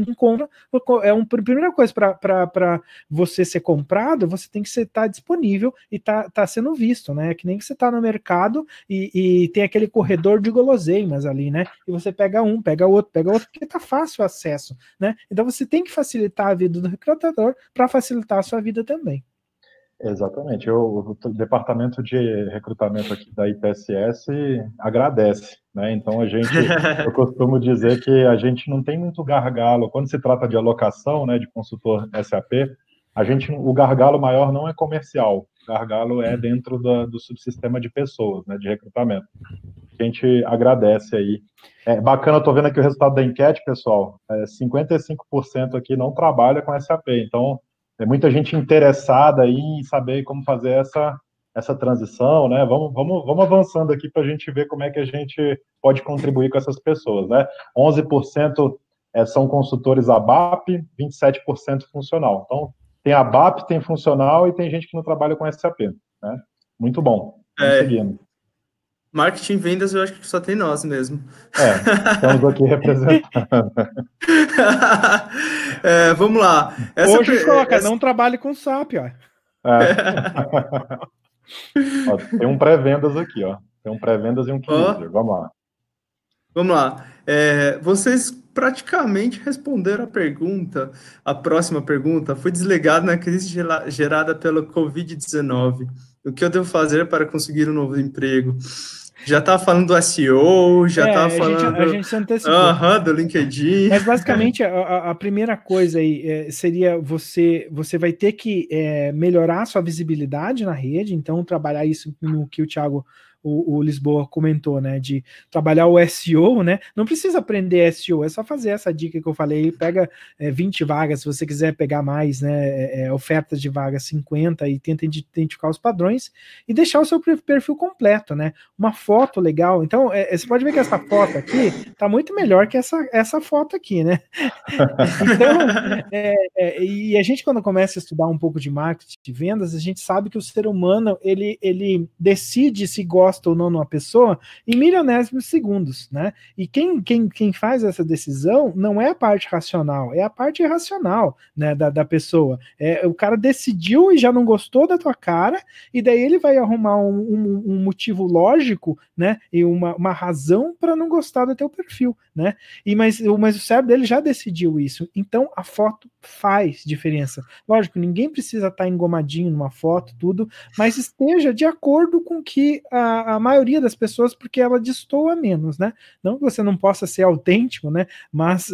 encontra, a primeira coisa para você ser comprado, você tem que estar disponível e tá sendo visto, né? É que nem que você está no mercado e tem aquele corredor de guloseimas ali, né? E você pega um, pega outro, porque tá fácil o acesso, né? Então você tem que facilitar a vida do recrutador para facilitar a sua vida também. Exatamente. O departamento de recrutamento aqui da ITSS agradece, né? Então eu costumo dizer que a gente não tem muito gargalo quando se trata de alocação, né, de consultor SAP. O gargalo maior não é comercial, o gargalo é dentro do subsistema de pessoas, né, de recrutamento. A gente agradece aí. É bacana, eu tô vendo aqui o resultado da enquete, pessoal. 55% aqui não trabalha com SAP, então tem muita gente interessada aí em saber como fazer essa transição, né? Vamos avançando aqui para a gente ver como é que a gente pode contribuir com essas pessoas, né? 11% são consultores ABAP, 27% funcional. Então, tem ABAP, tem funcional e tem gente que não trabalha com SAP, né? Muito bom. Vamos seguindo. Marketing e vendas, eu acho que só tem nós mesmo. Estamos aqui representando. Vamos lá. Hoje coloca, não trabalhe com SAP, ó. Ó, tem um pré-vendas aqui, ó. Tem um pré-vendas e um key user. Vamos lá. Vamos lá. Vocês praticamente responderam a próxima pergunta. Fui desligado na crise gerada pelo Covid-19. O que eu devo fazer para conseguir um novo emprego? Já estava falando do SEO, já estava falando a gente se antecipou. Do LinkedIn. Mas basicamente a primeira coisa aí seria você vai ter que melhorar a sua visibilidade na rede, então trabalhar isso no que o Thiago, o Lisboa comentou, né, de trabalhar o SEO, né, não precisa aprender SEO, é só fazer essa dica que eu falei, pega 20 vagas, se você quiser pegar mais, né, ofertas de vagas 50 e tenta identificar os padrões e deixar o seu perfil completo, né, uma foto legal, então você pode ver que essa foto aqui tá muito melhor que essa foto aqui, né, então, e a gente quando começa a estudar um pouco de marketing de vendas, a gente sabe que o ser humano, ele decide se gosta ou não numa pessoa em milionésimos segundos, né? E quem faz essa decisão não é a parte racional, é a parte irracional, né, da pessoa. O cara decidiu e já não gostou da tua cara, e daí ele vai arrumar um motivo lógico, né, e uma razão para não gostar do teu perfil, né? Mas o cérebro dele já decidiu isso. Então a foto faz diferença. Lógico, ninguém precisa estar engomadinho numa foto, tudo, mas esteja de acordo com que a maioria das pessoas, porque ela destoa menos, né? Não que você não possa ser autêntico, né? Mas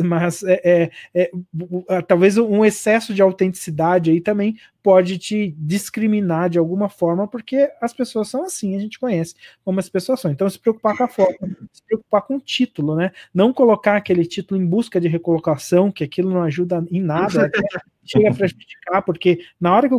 talvez um excesso de autenticidade aí também pode te discriminar de alguma forma, porque as pessoas são assim, a gente conhece como as pessoas são. Então, se preocupar com a foto, se preocupar com o título, né? Não colocar aquele título em busca de recolocação, que aquilo não ajuda em nada, chega a prejudicar, porque na hora que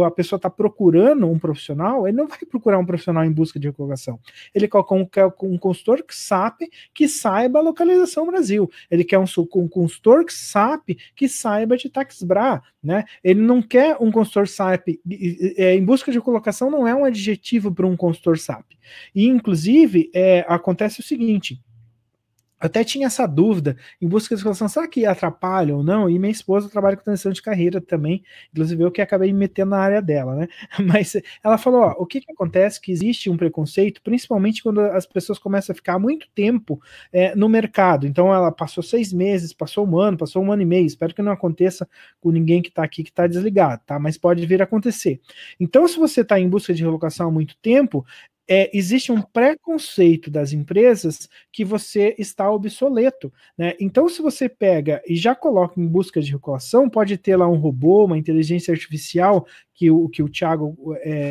a pessoa está procurando um profissional, ele não vai procurar um profissional em busca de recolocação. Ele quer um consultor SAP que saiba a localização Brasil. Ele quer um consultor SAP que saiba de TaxBra, né? Ele não quer um consultor SAP em busca de colocação, não é um adjetivo para um consultor SAP. E, inclusive, acontece o seguinte, até tinha essa dúvida em busca de solução, será que atrapalha ou não? E minha esposa trabalha com transição de carreira também, inclusive eu que acabei me metendo na área dela, né? Mas ela falou, ó, o que acontece que existe um preconceito, principalmente quando as pessoas começam a ficar muito tempo no mercado. Então ela passou 6 meses, passou um ano e meio, espero que não aconteça com ninguém que está aqui que está desligado, tá? Mas pode vir a acontecer. Então se você está em busca de relocação há muito tempo, existe um preconceito das empresas que você está obsoleto, né? Então, se você pega e já coloca em busca de recolocação, pode ter lá um robô, uma inteligência artificial, que o Thiago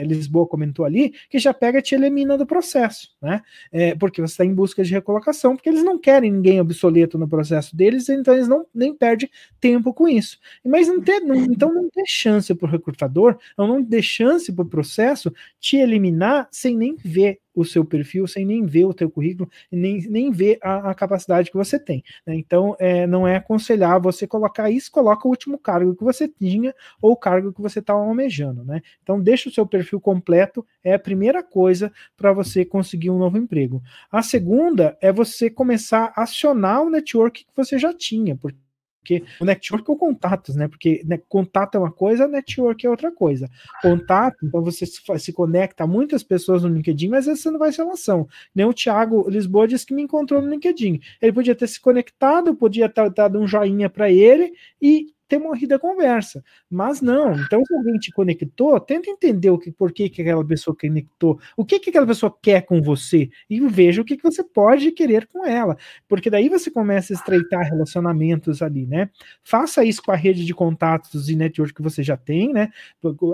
Lisboa comentou ali, que já pega e te elimina do processo, né? Porque você está em busca de recolocação, porque eles não querem ninguém obsoleto no processo deles, então eles nem perdem tempo com isso. Mas então não tem chance para o recrutador, não dê chance para o processo te eliminar sem nem ver o seu perfil, sem nem ver o teu currículo, nem ver a capacidade que você tem, né? Então, não é aconselhar você colocar isso, coloca o último cargo que você tinha ou o cargo que você está almejando, né? Então, deixa o seu perfil completo, é a primeira coisa para você conseguir um novo emprego. A segunda é você começar a acionar o network que você já tinha, porque o network é o contatos, né? Porque contato é uma coisa, network é outra coisa. Contato, então você se conecta a muitas pessoas no LinkedIn, mas você não vai ser relação. Nem o Thiago Lisboa disse que me encontrou no LinkedIn. Ele podia ter se conectado, podia ter dado um joinha para ele e ter morrido a conversa, mas não. Então, se alguém te conectou, tenta entender por que aquela pessoa conectou, o que aquela pessoa quer com você e veja o que você pode querer com ela, porque daí você começa a estreitar relacionamentos ali, né? Faça isso com a rede de contatos e network que você já tem, né?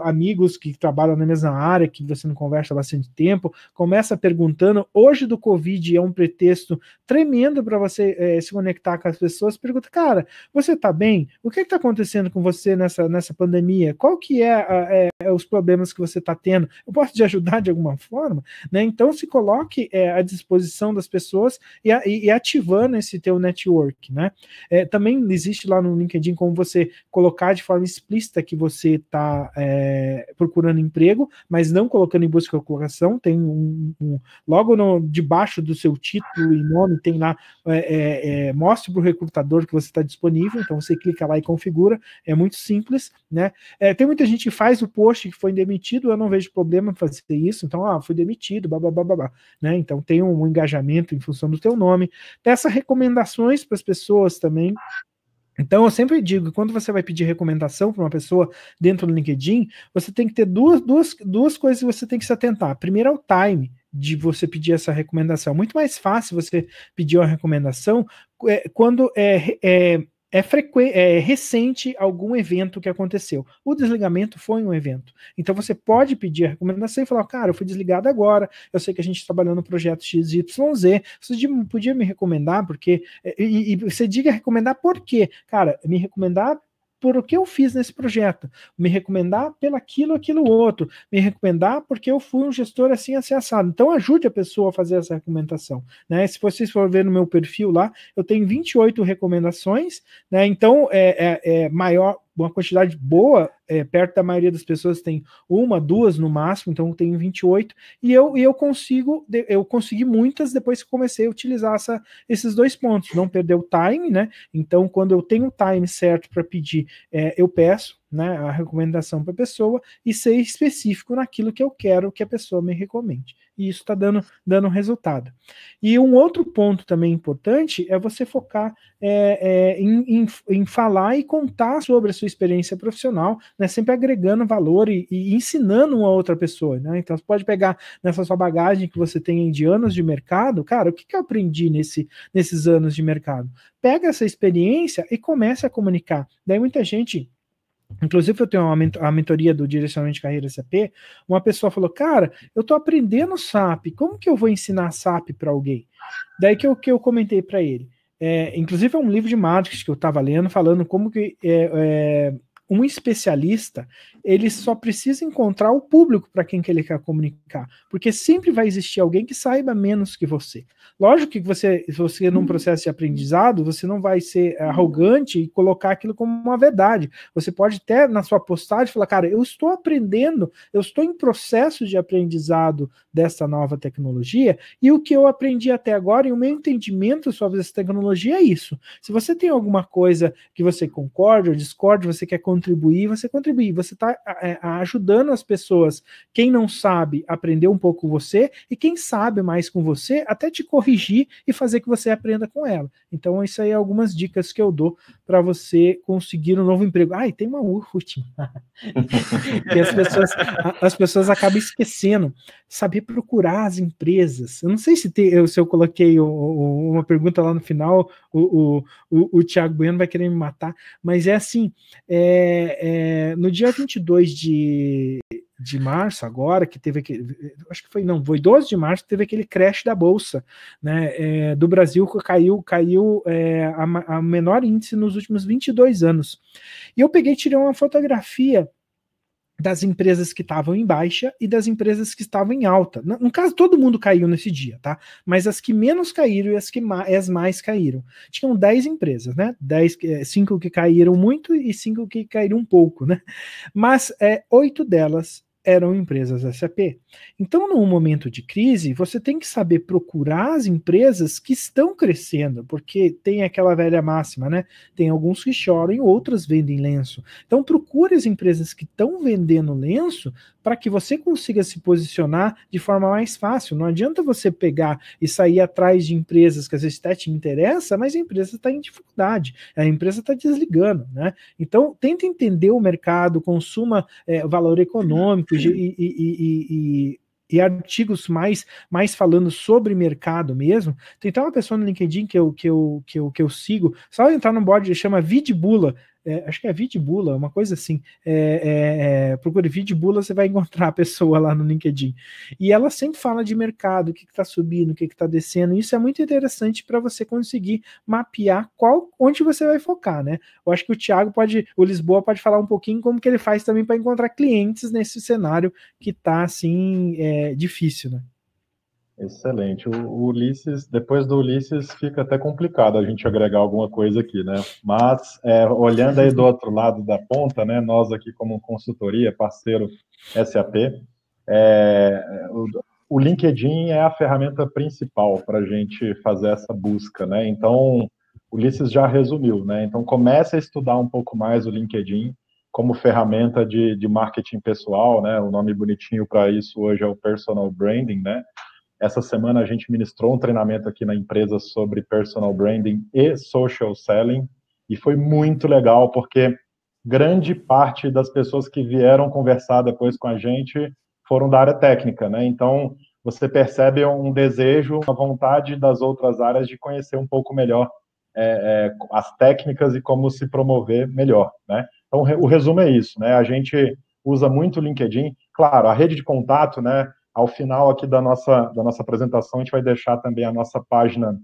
Amigos que trabalham na mesma área, que você não conversa há bastante tempo, começa perguntando. Hoje do Covid é um pretexto tremendo para você se conectar com as pessoas. Pergunta, cara, você tá bem? O que está acontecendo com você nessa pandemia? Qual que os problemas que você está tendo? Eu posso te ajudar de alguma forma? Né? Então se coloque à disposição das pessoas e ativando esse teu network, né? Também existe lá no LinkedIn como você colocar de forma explícita que você está procurando emprego, mas não colocando em busca de colocação. Tem logo debaixo do seu título e nome tem lá mostre para o recrutador que você está disponível, então você clica lá e configura, é muito simples, né? Tem muita gente que faz o post que foi demitido, eu não vejo problema em fazer isso, então, foi demitido, babá, né? Então tem um engajamento em função do teu nome, peça recomendações para as pessoas também. Então, eu sempre digo que quando você vai pedir recomendação para uma pessoa dentro do LinkedIn, você tem que ter duas coisas que você tem que se atentar. Primeiro é o time de você pedir essa recomendação. Muito mais fácil você pedir uma recomendação quando é recente algum evento que aconteceu. O desligamento foi um evento. Então você pode pedir a recomendação e falar, cara, eu fui desligado agora, eu sei que a gente trabalhou no projeto XYZ, você podia me recomendar, porque... E você diga recomendar por quê? Cara, me recomendar por o que eu fiz nesse projeto, me recomendar pelo aquilo outro, me recomendar porque eu fui um gestor assim assado. Então ajude a pessoa a fazer essa recomendação, né? Se vocês forem ver no meu perfil lá, eu tenho 28 recomendações, né? Então maior, uma quantidade boa, perto da maioria das pessoas tem 1, 2 no máximo, então eu tenho 28, e eu consegui muitas depois que comecei a utilizar esses 2 pontos, não perder o time, né? Então, quando eu tenho o time certo para pedir, eu peço, né, a recomendação para a pessoa e ser específico naquilo que eu quero que a pessoa me recomende. E isso está dando resultado. E um outro ponto também importante é você focar em falar e contar sobre a sua experiência profissional, né, sempre agregando valor e ensinando uma outra pessoa, né? Então você pode pegar nessa sua bagagem que você tem de anos de mercado, cara, o que eu aprendi nesses anos de mercado? Pega essa experiência e comece a comunicar. Daí muita gente... Inclusive, eu tenho a mentoria do Direcionamento de Carreira SAP, uma pessoa falou, cara, eu tô aprendendo SAP, como que eu vou ensinar SAP para alguém? Daí que eu comentei para ele. Inclusive, é um livro de marketing que eu estava lendo, falando como que um especialista, ele só precisa encontrar o público para quem que ele quer comunicar, porque sempre vai existir alguém que saiba menos que você. Lógico que se você num processo de aprendizado, você não vai ser arrogante e colocar aquilo como uma verdade. Você pode até, na sua postagem, falar, cara, eu estou aprendendo, eu estou em processo de aprendizado dessa nova tecnologia, e o que eu aprendi até agora, e o meu entendimento sobre essa tecnologia é isso. Se você tem alguma coisa que você concorda ou discorda, você quer contribuir, você contribui. Você está ajudando as pessoas, quem não sabe, aprender um pouco com você, e quem sabe mais com você, até te corrigir e fazer que você aprenda com ela. Então, isso aí é algumas dicas que eu dou para você conseguir um novo emprego. E tem uma rotina que as pessoas acabam esquecendo. Saber procurar as empresas. Eu não sei se eu coloquei uma pergunta lá no final, o Thiago Bueno vai querer me matar, mas é assim, no dia 22 de março agora, que teve aquele, acho que foi 12 de março, teve aquele crash da Bolsa, né, do Brasil, caiu a menor índice nos últimos 22 anos. E eu tirei uma fotografia das empresas que estavam em baixa e das empresas que estavam em alta. No caso, todo mundo caiu nesse dia, tá? Mas as que menos caíram e as mais caíram. Tinham 10 empresas, né? 5 que caíram muito e 5 que caíram um pouco, né? Mas 8 delas eram empresas SAP. Então, num momento de crise, você tem que saber procurar as empresas que estão crescendo, porque tem aquela velha máxima, né? Tem alguns que choram e outras vendem lenço. Então, procure as empresas que estão vendendo lenço para que você consiga se posicionar de forma mais fácil. Não adianta você pegar e sair atrás de empresas que às vezes até te interessa, mas a empresa está em dificuldade, a empresa está desligando, né? Então, tenta entender o mercado, consuma valor econômico e artigos mais falando sobre mercado mesmo. Tem até uma pessoa no LinkedIn que eu sigo, só entrar no board, ele chama Vidbula, acho que é Vidbula, uma coisa assim, procure Vidbula, você vai encontrar a pessoa lá no LinkedIn, e ela sempre fala de mercado, o que está subindo, o que está descendo. Isso é muito interessante para você conseguir mapear onde você vai focar, né? Eu acho que o Lisboa pode falar um pouquinho como que ele faz também para encontrar clientes nesse cenário que está assim, difícil, né? Excelente. O Ulisses, depois do Ulisses, fica até complicado a gente agregar alguma coisa aqui, né? Mas, olhando aí do outro lado da ponta, né? Nós aqui como consultoria, parceiro SAP, o LinkedIn é a ferramenta principal para a gente fazer essa busca, né? Então, o Ulisses já resumiu, né? Então, comece a estudar um pouco mais o LinkedIn como ferramenta de marketing pessoal, né? O nome bonitinho para isso hoje é o personal branding, né? Essa semana a gente ministrou um treinamento aqui na empresa sobre personal branding e social selling, e foi muito legal, porque grande parte das pessoas que vieram conversar depois com a gente foram da área técnica, né? Então, você percebe um desejo, uma vontade das outras áreas de conhecer um pouco melhor as técnicas e como se promover melhor, né? Então, o resumo é isso, né? A gente usa muito o LinkedIn, claro, a rede de contato, né? Ao final aqui da nossa apresentação, a gente vai deixar também a nossa página,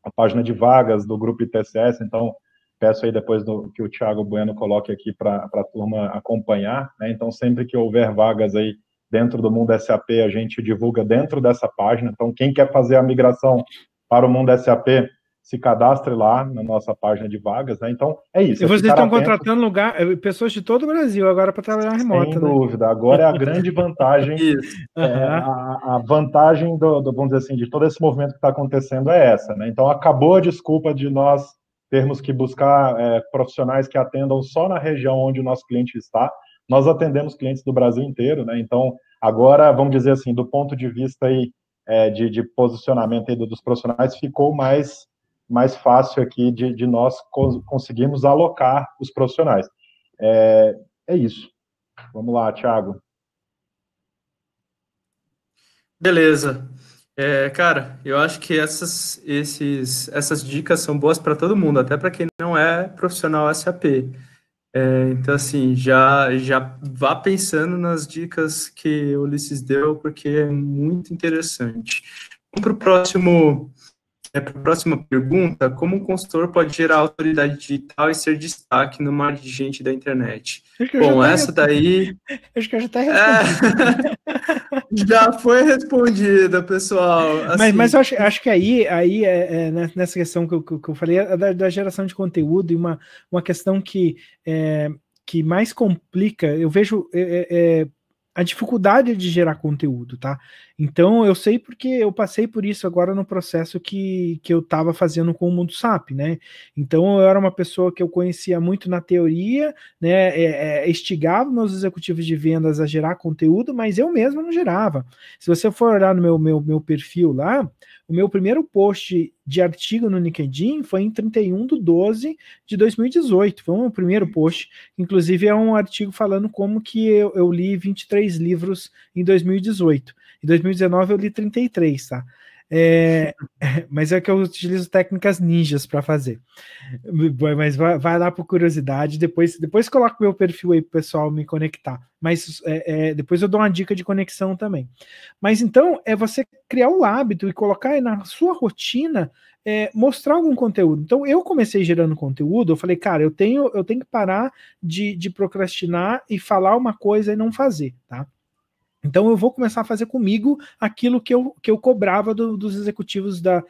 a página de vagas do Grupo ITCS, então peço aí depois que o Thiago Bueno coloque aqui para a turma acompanhar, né? Então, sempre que houver vagas aí dentro do mundo SAP, a gente divulga dentro dessa página. Então, quem quer fazer a migração para o mundo SAP, se cadastre lá na nossa página de vagas, né? Então, é isso. E vocês estão contratando pessoas de todo o Brasil agora para trabalhar remota, sem dúvida. Né? Agora é a grande vantagem. A vantagem vamos dizer assim, de todo esse movimento que está acontecendo é essa, né? Então, acabou a desculpa de nós termos que buscar profissionais que atendam só na região onde o nosso cliente está. Nós atendemos clientes do Brasil inteiro, né? Então, agora, vamos dizer assim, do ponto de vista aí, de posicionamento aí dos profissionais, ficou mais fácil aqui de nós conseguirmos alocar os profissionais. É isso. Vamos lá, Thiago. Beleza. Cara, eu acho que essas dicas são boas para todo mundo, até para quem não é profissional SAP. Então, assim, já vá pensando nas dicas que o Ulisses deu, porque é muito interessante. Vamos para o próximo Para a próxima pergunta, como um consultor pode gerar autoridade digital e ser destaque no mar de gente da internet? Bom, essa daí... Acho que eu já até respondi. Já foi respondida, pessoal. Assim, mas eu acho que aí nessa questão que eu falei, da geração de conteúdo, e uma questão que mais complica, eu vejo a dificuldade de gerar conteúdo, tá? Então, eu sei porque eu passei por isso agora no processo que eu estava fazendo com o Mundo SAP, né? Então, eu era uma pessoa que eu conhecia muito na teoria, né? Instigava meus executivos de vendas a gerar conteúdo, mas eu mesmo não gerava. Se você for olhar no meu perfil lá, o meu primeiro post de artigo no LinkedIn foi em 31/12/2018. Foi o meu primeiro post. Inclusive, é um artigo falando como que eu li 23 livros em 2018. Em 2019 eu li 33, tá? Mas é que eu utilizo técnicas ninjas para fazer. Mas vai lá por curiosidade, depois coloco meu perfil aí para o pessoal me conectar. Mas depois eu dou uma dica de conexão também. Mas então é você criar o hábito e colocar aí na sua rotina, mostrar algum conteúdo. Então eu comecei gerando conteúdo, eu falei, cara, eu tenho que parar de procrastinar e falar uma coisa e não fazer, tá? Então eu vou começar a fazer comigo aquilo que eu cobrava dos executivos da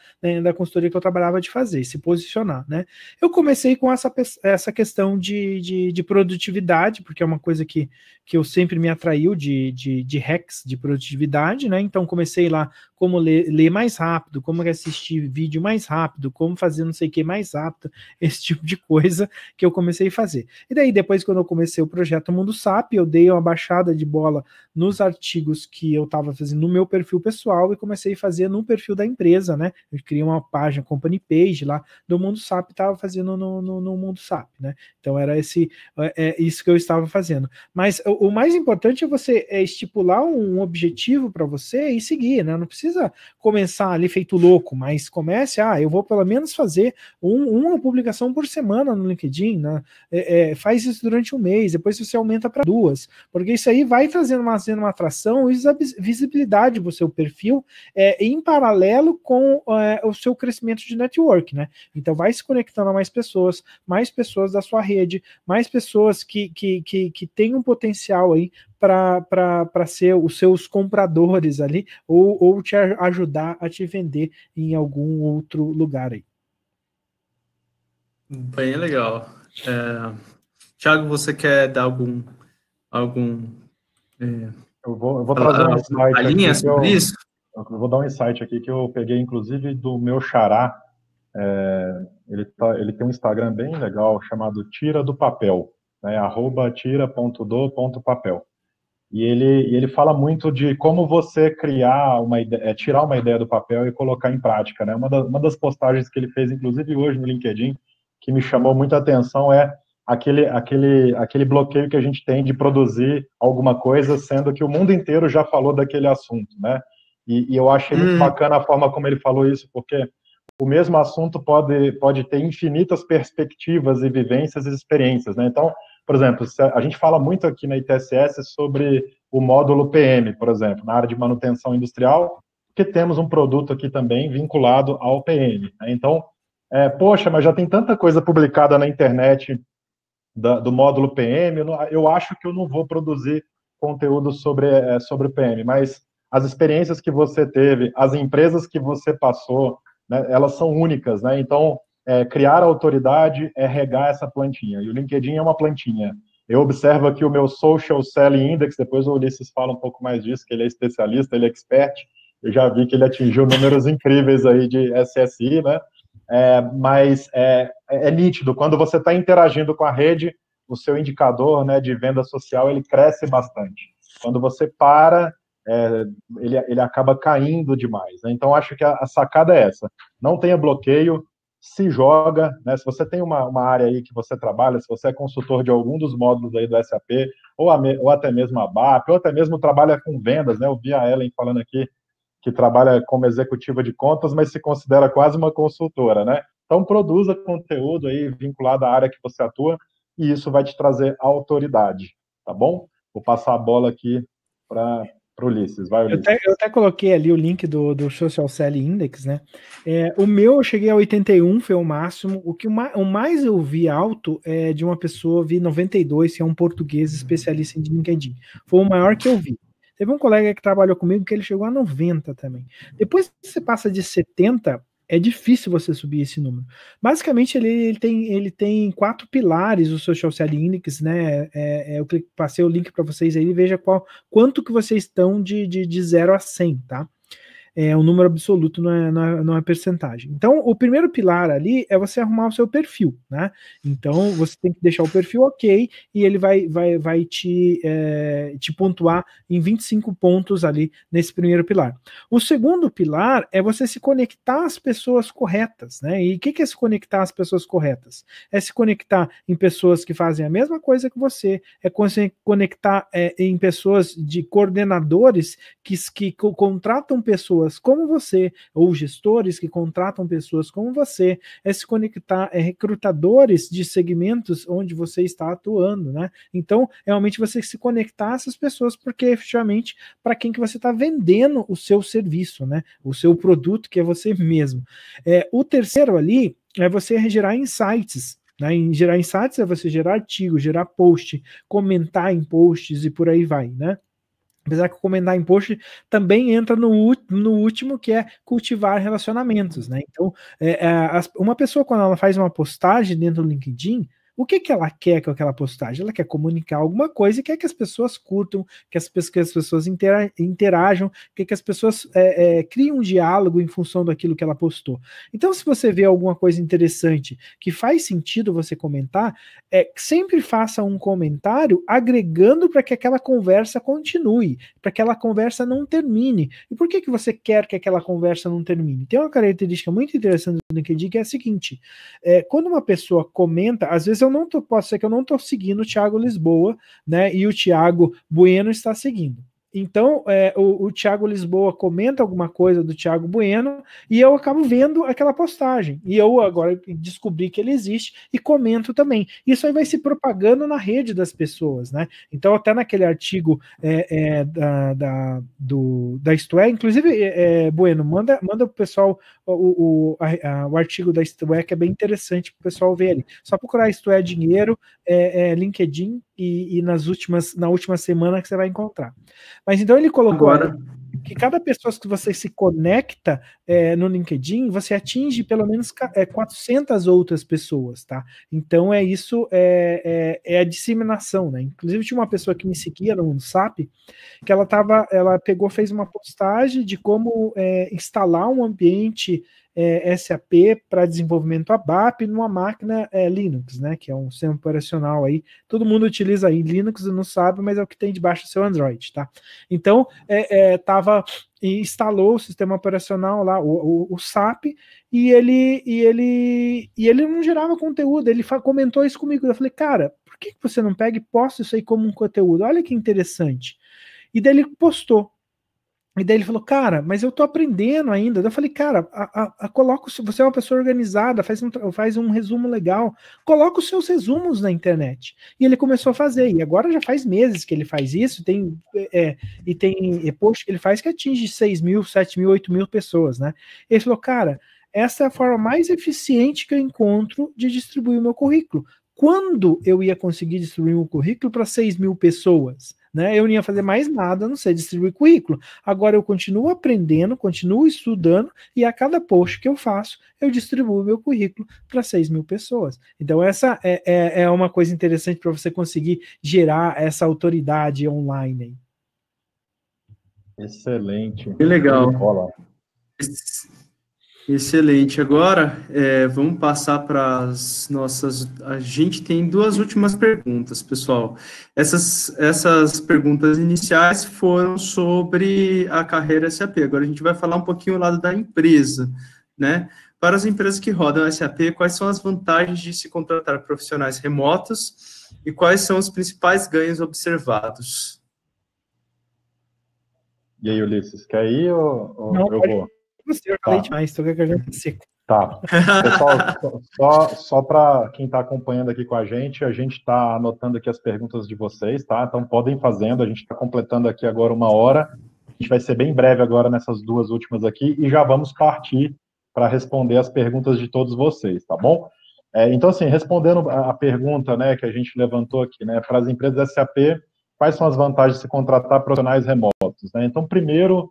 consultoria que eu trabalhava de fazer, se posicionar, né? Eu comecei com essa questão de produtividade, porque é uma coisa que eu sempre me atraiu de hacks de produtividade, né? Então comecei lá como ler mais rápido, como assistir vídeo mais rápido, como fazer não sei o que mais rápido, esse tipo de coisa que eu comecei a fazer. E daí depois, quando eu comecei o projeto Mundo SAP, eu dei uma baixada de bola nos artigos que eu estava fazendo no meu perfil pessoal e comecei a fazer no perfil da empresa, né? Eu criei uma página, company page lá do Mundo SAP, estava fazendo no Mundo SAP, né? Então era isso que eu estava fazendo. Mas o mais importante é você estipular um objetivo para você e seguir, né? Não precisa começar ali feito louco, mas comece, eu vou pelo menos fazer uma publicação por semana no LinkedIn, né? Faz isso durante um mês, depois você aumenta para 2, porque isso aí vai trazendo uma atração e visibilidade para o seu perfil, em paralelo com o seu crescimento de network, né? Então vai se conectando a mais pessoas da sua rede, mais pessoas que têm um potencial aí para ser os seus compradores ali, ou te ajudar a te vender em algum outro lugar aí. Bem legal. Thiago, você quer dar algum eu vou trazer um insight linha aqui sobre isso? Eu vou dar um insight aqui que eu peguei, inclusive, do meu xará. Ele tem um Instagram bem legal chamado Tira do Papel, né? @tira.do.papel. E ele fala muito de como você criar uma ideia, tirar uma ideia do papel e colocar em prática, né? Uma das postagens que ele fez, inclusive hoje no LinkedIn, que me chamou muita atenção é aquele bloqueio que a gente tem de produzir alguma coisa, sendo que o mundo inteiro já falou daquele assunto, né? E eu achei muito bacana a forma como ele falou isso, porque o mesmo assunto pode ter infinitas perspectivas e vivências e experiências, né? Então, por exemplo, a gente fala muito aqui na ITSS sobre o módulo PM, por exemplo, na área de manutenção industrial, porque temos um produto aqui também vinculado ao PM, né? Então, poxa, mas já tem tanta coisa publicada na internet do módulo PM, eu acho que eu não vou produzir conteúdo sobre o PM, mas as experiências que você teve, as empresas que você passou, né, elas são únicas, né? Então, criar autoridade é regar essa plantinha, e o LinkedIn é uma plantinha. Eu observo aqui o meu Social Selling Index, depois o Ulisses fala um pouco mais disso, que ele é especialista, ele é expert, eu já vi que ele atingiu números incríveis aí de SSI, né? Mas é nítido, quando você está interagindo com a rede, o seu indicador, né, de venda social, ele cresce bastante. Quando você para, ele acaba caindo demais, né? Então, acho que a sacada é essa. Não tenha bloqueio, se joga, né? Se você tem uma área aí que você trabalha, se você é consultor de algum dos módulos aí do SAP, ou até mesmo a BAP, ou até mesmo trabalha com vendas, né? Eu vi a Ellen falando aqui que trabalha como executiva de contas, mas se considera quase uma consultora, né? Então, produza conteúdo aí vinculado à área que você atua, e isso vai te trazer autoridade, tá bom? Vou passar a bola aqui para Ulisses. Vai, Ulisses. Eu até coloquei ali o link do Social Selling Index, né? O meu eu cheguei a 81, foi o máximo. O mais eu vi alto é de uma pessoa, vi 92, que é um português especialista em LinkedIn. Foi o maior que eu vi. Teve um colega que trabalhou comigo que ele chegou a 90 também. Depois que você passa de 70, é difícil você subir esse número. Basicamente, ele tem 4 pilares, o Social Selling Index, né? Eu passei o link para vocês aí, veja quanto que vocês estão de 0 a 100, tá? É um número absoluto, não é percentagem. Então, o primeiro pilar ali é você arrumar o seu perfil, né? Então, você tem que deixar o perfil ok e ele vai te pontuar em 25 pontos ali nesse primeiro pilar. O segundo pilar é você se conectar às pessoas corretas, né? E o que é se conectar às pessoas corretas? É se conectar em pessoas que fazem a mesma coisa que você, é se conectar em pessoas de coordenadores que contratam pessoas como você, ou gestores que contratam pessoas como você, é se conectar, recrutadores de segmentos onde você está atuando, né? Então, realmente você se conectar a essas pessoas, porque efetivamente para quem que você está vendendo o seu serviço, né? O seu produto, que é você mesmo. O terceiro ali é você gerar insights. Em gerar insights é você gerar artigo, gerar post, comentar em posts e por aí vai, né? Apesar que comentar em post também entra no último, que é cultivar relacionamentos, né? Então, uma pessoa, quando ela faz uma postagem dentro do LinkedIn, o que ela quer com aquela postagem? Ela quer comunicar alguma coisa e quer que as pessoas curtam, que as pessoas interajam, que as pessoas criem um diálogo em função daquilo que ela postou. Então, se você vê alguma coisa interessante que faz sentido você comentar, sempre faça um comentário agregando para que aquela conversa continue, para que aquela conversa não termine. E por que você quer que aquela conversa não termine? Tem uma característica muito interessante do LinkedIn que é a seguinte: quando uma pessoa comenta, às vezes posso ser que eu não estou seguindo o Thiago Lisboa, né? E o Thiago Bueno está seguindo. Então, o Thiago Lisboa comenta alguma coisa do Thiago Bueno e eu acabo vendo aquela postagem. E eu agora descobri que ele existe e comento também. Isso aí vai se propagando na rede das pessoas, né? Então, até naquele artigo da Isto É, inclusive, Bueno, manda pro pessoal o artigo da Isto É, que é bem interessante para o pessoal ver ali. Só procurar Isto É Dinheiro, LinkedIn e na última semana que você vai encontrar. Mas então ele colocou agora que cada pessoa que você se conecta no LinkedIn, você atinge pelo menos 400 outras pessoas, tá? Então isso a disseminação, né? Inclusive tinha uma pessoa que me seguia no SAP, que ela fez uma postagem de como instalar um ambiente SAP para desenvolvimento ABAP numa máquina Linux, né? Que é um sistema operacional aí. Todo mundo utiliza aí Linux, não sabe, mas é o que tem debaixo do seu Android, tá? Então, e instalou o sistema operacional lá, o SAP, e ele não gerava conteúdo. Ele comentou isso comigo. Eu falei, cara, por que você não pega e posta isso aí como um conteúdo? Olha que interessante. E daí ele postou. E daí ele falou, cara, mas eu tô aprendendo ainda. Eu falei, cara, você é uma pessoa organizada, faz um resumo legal, coloca os seus resumos na internet. E ele começou a fazer, e agora já faz meses que ele faz isso, tem post que ele faz que atinge 6 mil, 7 mil, 8 mil pessoas, né? Ele falou, cara, essa é a forma mais eficiente que eu encontro de distribuir o meu currículo. Quando eu ia conseguir distribuir um currículo para 6 mil pessoas? Né? Eu não ia fazer mais nada, a não ser distribuir currículo. Agora eu continuo aprendendo, continuo estudando, e a cada post que eu faço, eu distribuo meu currículo para 6 mil pessoas. Então essa é uma coisa interessante para você conseguir gerar essa autoridade online. Excelente. Que legal. Excelente. Agora, vamos passar para as nossas... A gente tem 2 últimas perguntas, pessoal. Essas perguntas iniciais foram sobre a carreira SAP. Agora a gente vai falar um pouquinho do lado da empresa, né? Para as empresas que rodam SAP, quais são as vantagens de se contratar profissionais remotos e quais são os principais ganhos observados? E aí, Ulisses, quer ir ou Não, eu vou? Eu falei demais, estou com a garganta seca. Tá. Pessoal, só para quem está acompanhando aqui com a gente está anotando aqui as perguntas de vocês, tá? Então podem ir fazendo, a gente está completando aqui agora 1 hora. A gente vai ser bem breve agora nessas 2 últimas aqui e já vamos partir para responder as perguntas de todos vocês, tá bom? Então, assim, respondendo a pergunta, né, que a gente levantou aqui, né, para as empresas SAP, quais são as vantagens de se contratar profissionais remotos, né? Então, primeiro,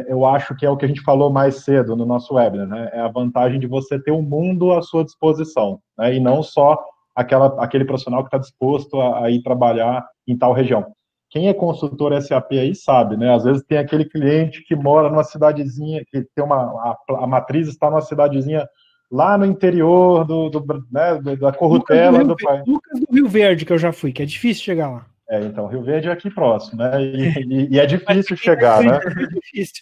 eu acho que é o que a gente falou mais cedo no nosso webinar, né? É a vantagem de você ter o mundo à sua disposição, né? E não só aquele profissional que está disposto a ir trabalhar em tal região. Quem é consultor SAP aí sabe, né? Às vezes tem aquele cliente que mora numa cidadezinha, que tem a matriz está numa cidadezinha lá no interior da corrutela do país. Lucas do Rio Verde, que eu já fui, que é difícil chegar lá. Então, Rio Verde é aqui próximo, né? E é difícil chegar, né? É difícil.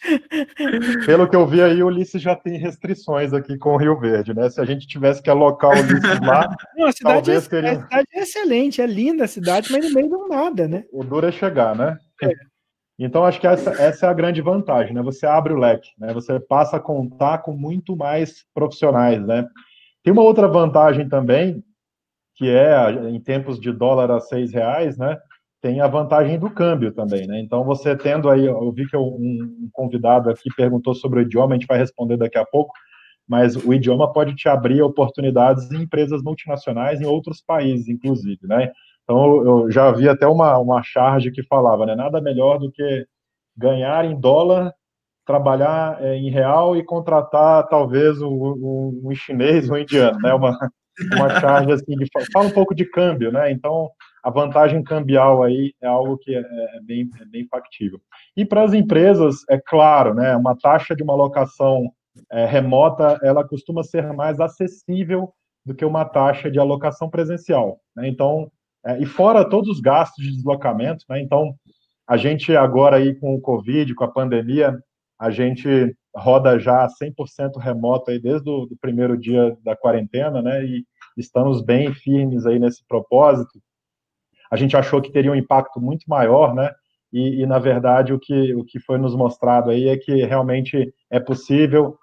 Pelo que eu vi aí, o Ulisses já tem restrições aqui com o Rio Verde, né? Se a gente tivesse que alocar o Ulisses lá, não, a cidade talvez teria... A cidade é excelente, é linda a cidade, mas no meio do nada, né? O duro é chegar, né? Então, acho que essa é a grande vantagem, né? Você abre o leque, né? Você passa a contar com muito mais profissionais, né? Tem uma outra vantagem também, que em tempos de dólar a R$6, né? Tem a vantagem do câmbio também, né? Então, você tendo aí, eu vi que um convidado aqui perguntou sobre o idioma, a gente vai responder daqui a pouco, mas o idioma pode te abrir oportunidades em empresas multinacionais em outros países, inclusive, né? Então, eu já vi até uma charge que falava, né? Nada melhor do que ganhar em dólar, trabalhar em real e contratar, talvez, um chinês ou um indiano, né? Uma charge assim, fala um pouco de câmbio, né? Então, a vantagem cambial aí é algo que é bem factível. E para as empresas, é claro, né? Uma taxa de uma alocação remota, ela costuma ser mais acessível do que uma taxa de alocação presencial, né? Então, e fora todos os gastos de deslocamento, né? Então, a gente agora aí com o Covid, com a pandemia, a gente roda já 100% remoto aí desde o primeiro dia da quarentena, né? E estamos bem firmes aí nesse propósito. A gente achou que teria um impacto muito maior, né? E na verdade, o que foi nos mostrado aí é que realmente é possível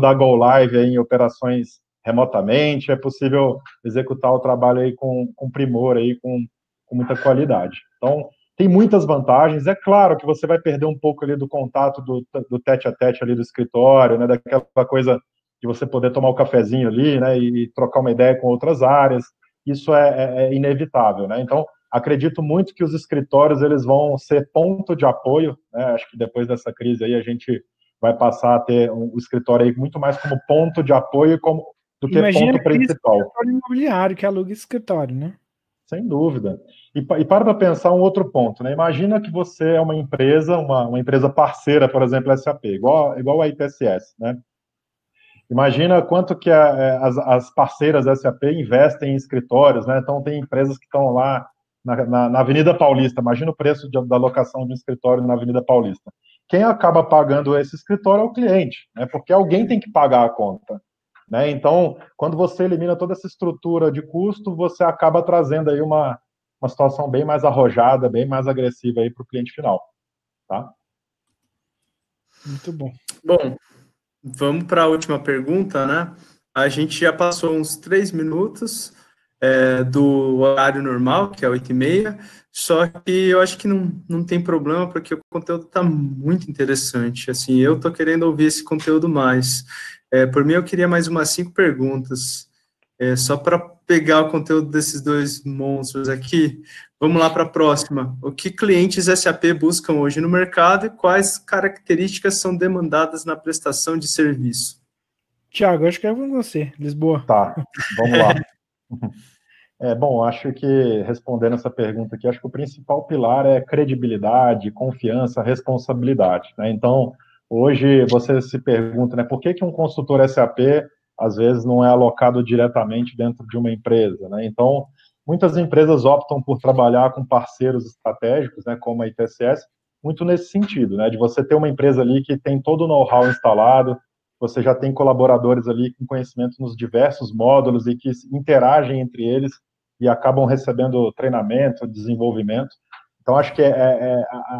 dar go live aí em operações remotamente, é possível executar o trabalho aí com primor, aí, com muita qualidade. Então, tem muitas vantagens. É claro que você vai perder um pouco ali do contato do tete-a-tete ali do escritório, né? Daquela coisa de você poder tomar um cafezinho ali, né? E trocar uma ideia com outras áreas. Isso é inevitável, né? Então, acredito muito que os escritórios eles vão ser ponto de apoio, né? Acho que depois dessa crise aí a gente vai passar a ter o escritório aí muito mais como ponto de apoio do que ponto principal. Escritório imobiliário que aluga escritório, né? Sem dúvida. E para pensar um outro ponto, né? Imagina que você é uma empresa, uma empresa parceira, por exemplo, SAP, igual a ITSS, né? Imagina quanto que as parceiras SAP investem em escritórios, né? Então, tem empresas que estão lá na Avenida Paulista. Imagina o preço da locação de um escritório na Avenida Paulista. Quem acaba pagando esse escritório é o cliente, né? Porque alguém tem que pagar a conta, né? Então, quando você elimina toda essa estrutura de custo, você acaba trazendo aí uma situação bem mais arrojada, bem mais agressiva aí para o cliente final, tá? Muito bom. Bom, vamos para a última pergunta, né? A gente já passou uns 3 minutos do horário normal, que é 8h30, só que eu acho que não tem problema, porque o conteúdo está muito interessante. Assim, eu estou querendo ouvir esse conteúdo mais. Por mim, eu queria mais umas 5 perguntas, só para pegar o conteúdo desses 2 monstros aqui. Vamos lá para a próxima. O que clientes SAP buscam hoje no mercado e quais características são demandadas na prestação de serviço? Tiago, acho que é com você, Lisboa. Tá, vamos lá. Bom, acho que respondendo essa pergunta aqui, acho que o principal pilar é credibilidade, confiança, responsabilidade, né? Então, hoje você se pergunta, né, por que um consultor SAP às vezes não é alocado diretamente dentro de uma empresa, né? Então, muitas empresas optam por trabalhar com parceiros estratégicos, né, como a ITSS, muito nesse sentido, né, de você ter uma empresa ali que tem todo o know-how instalado, você já tem colaboradores ali com conhecimento nos diversos módulos e que interagem entre eles e acabam recebendo treinamento, desenvolvimento. Então, acho que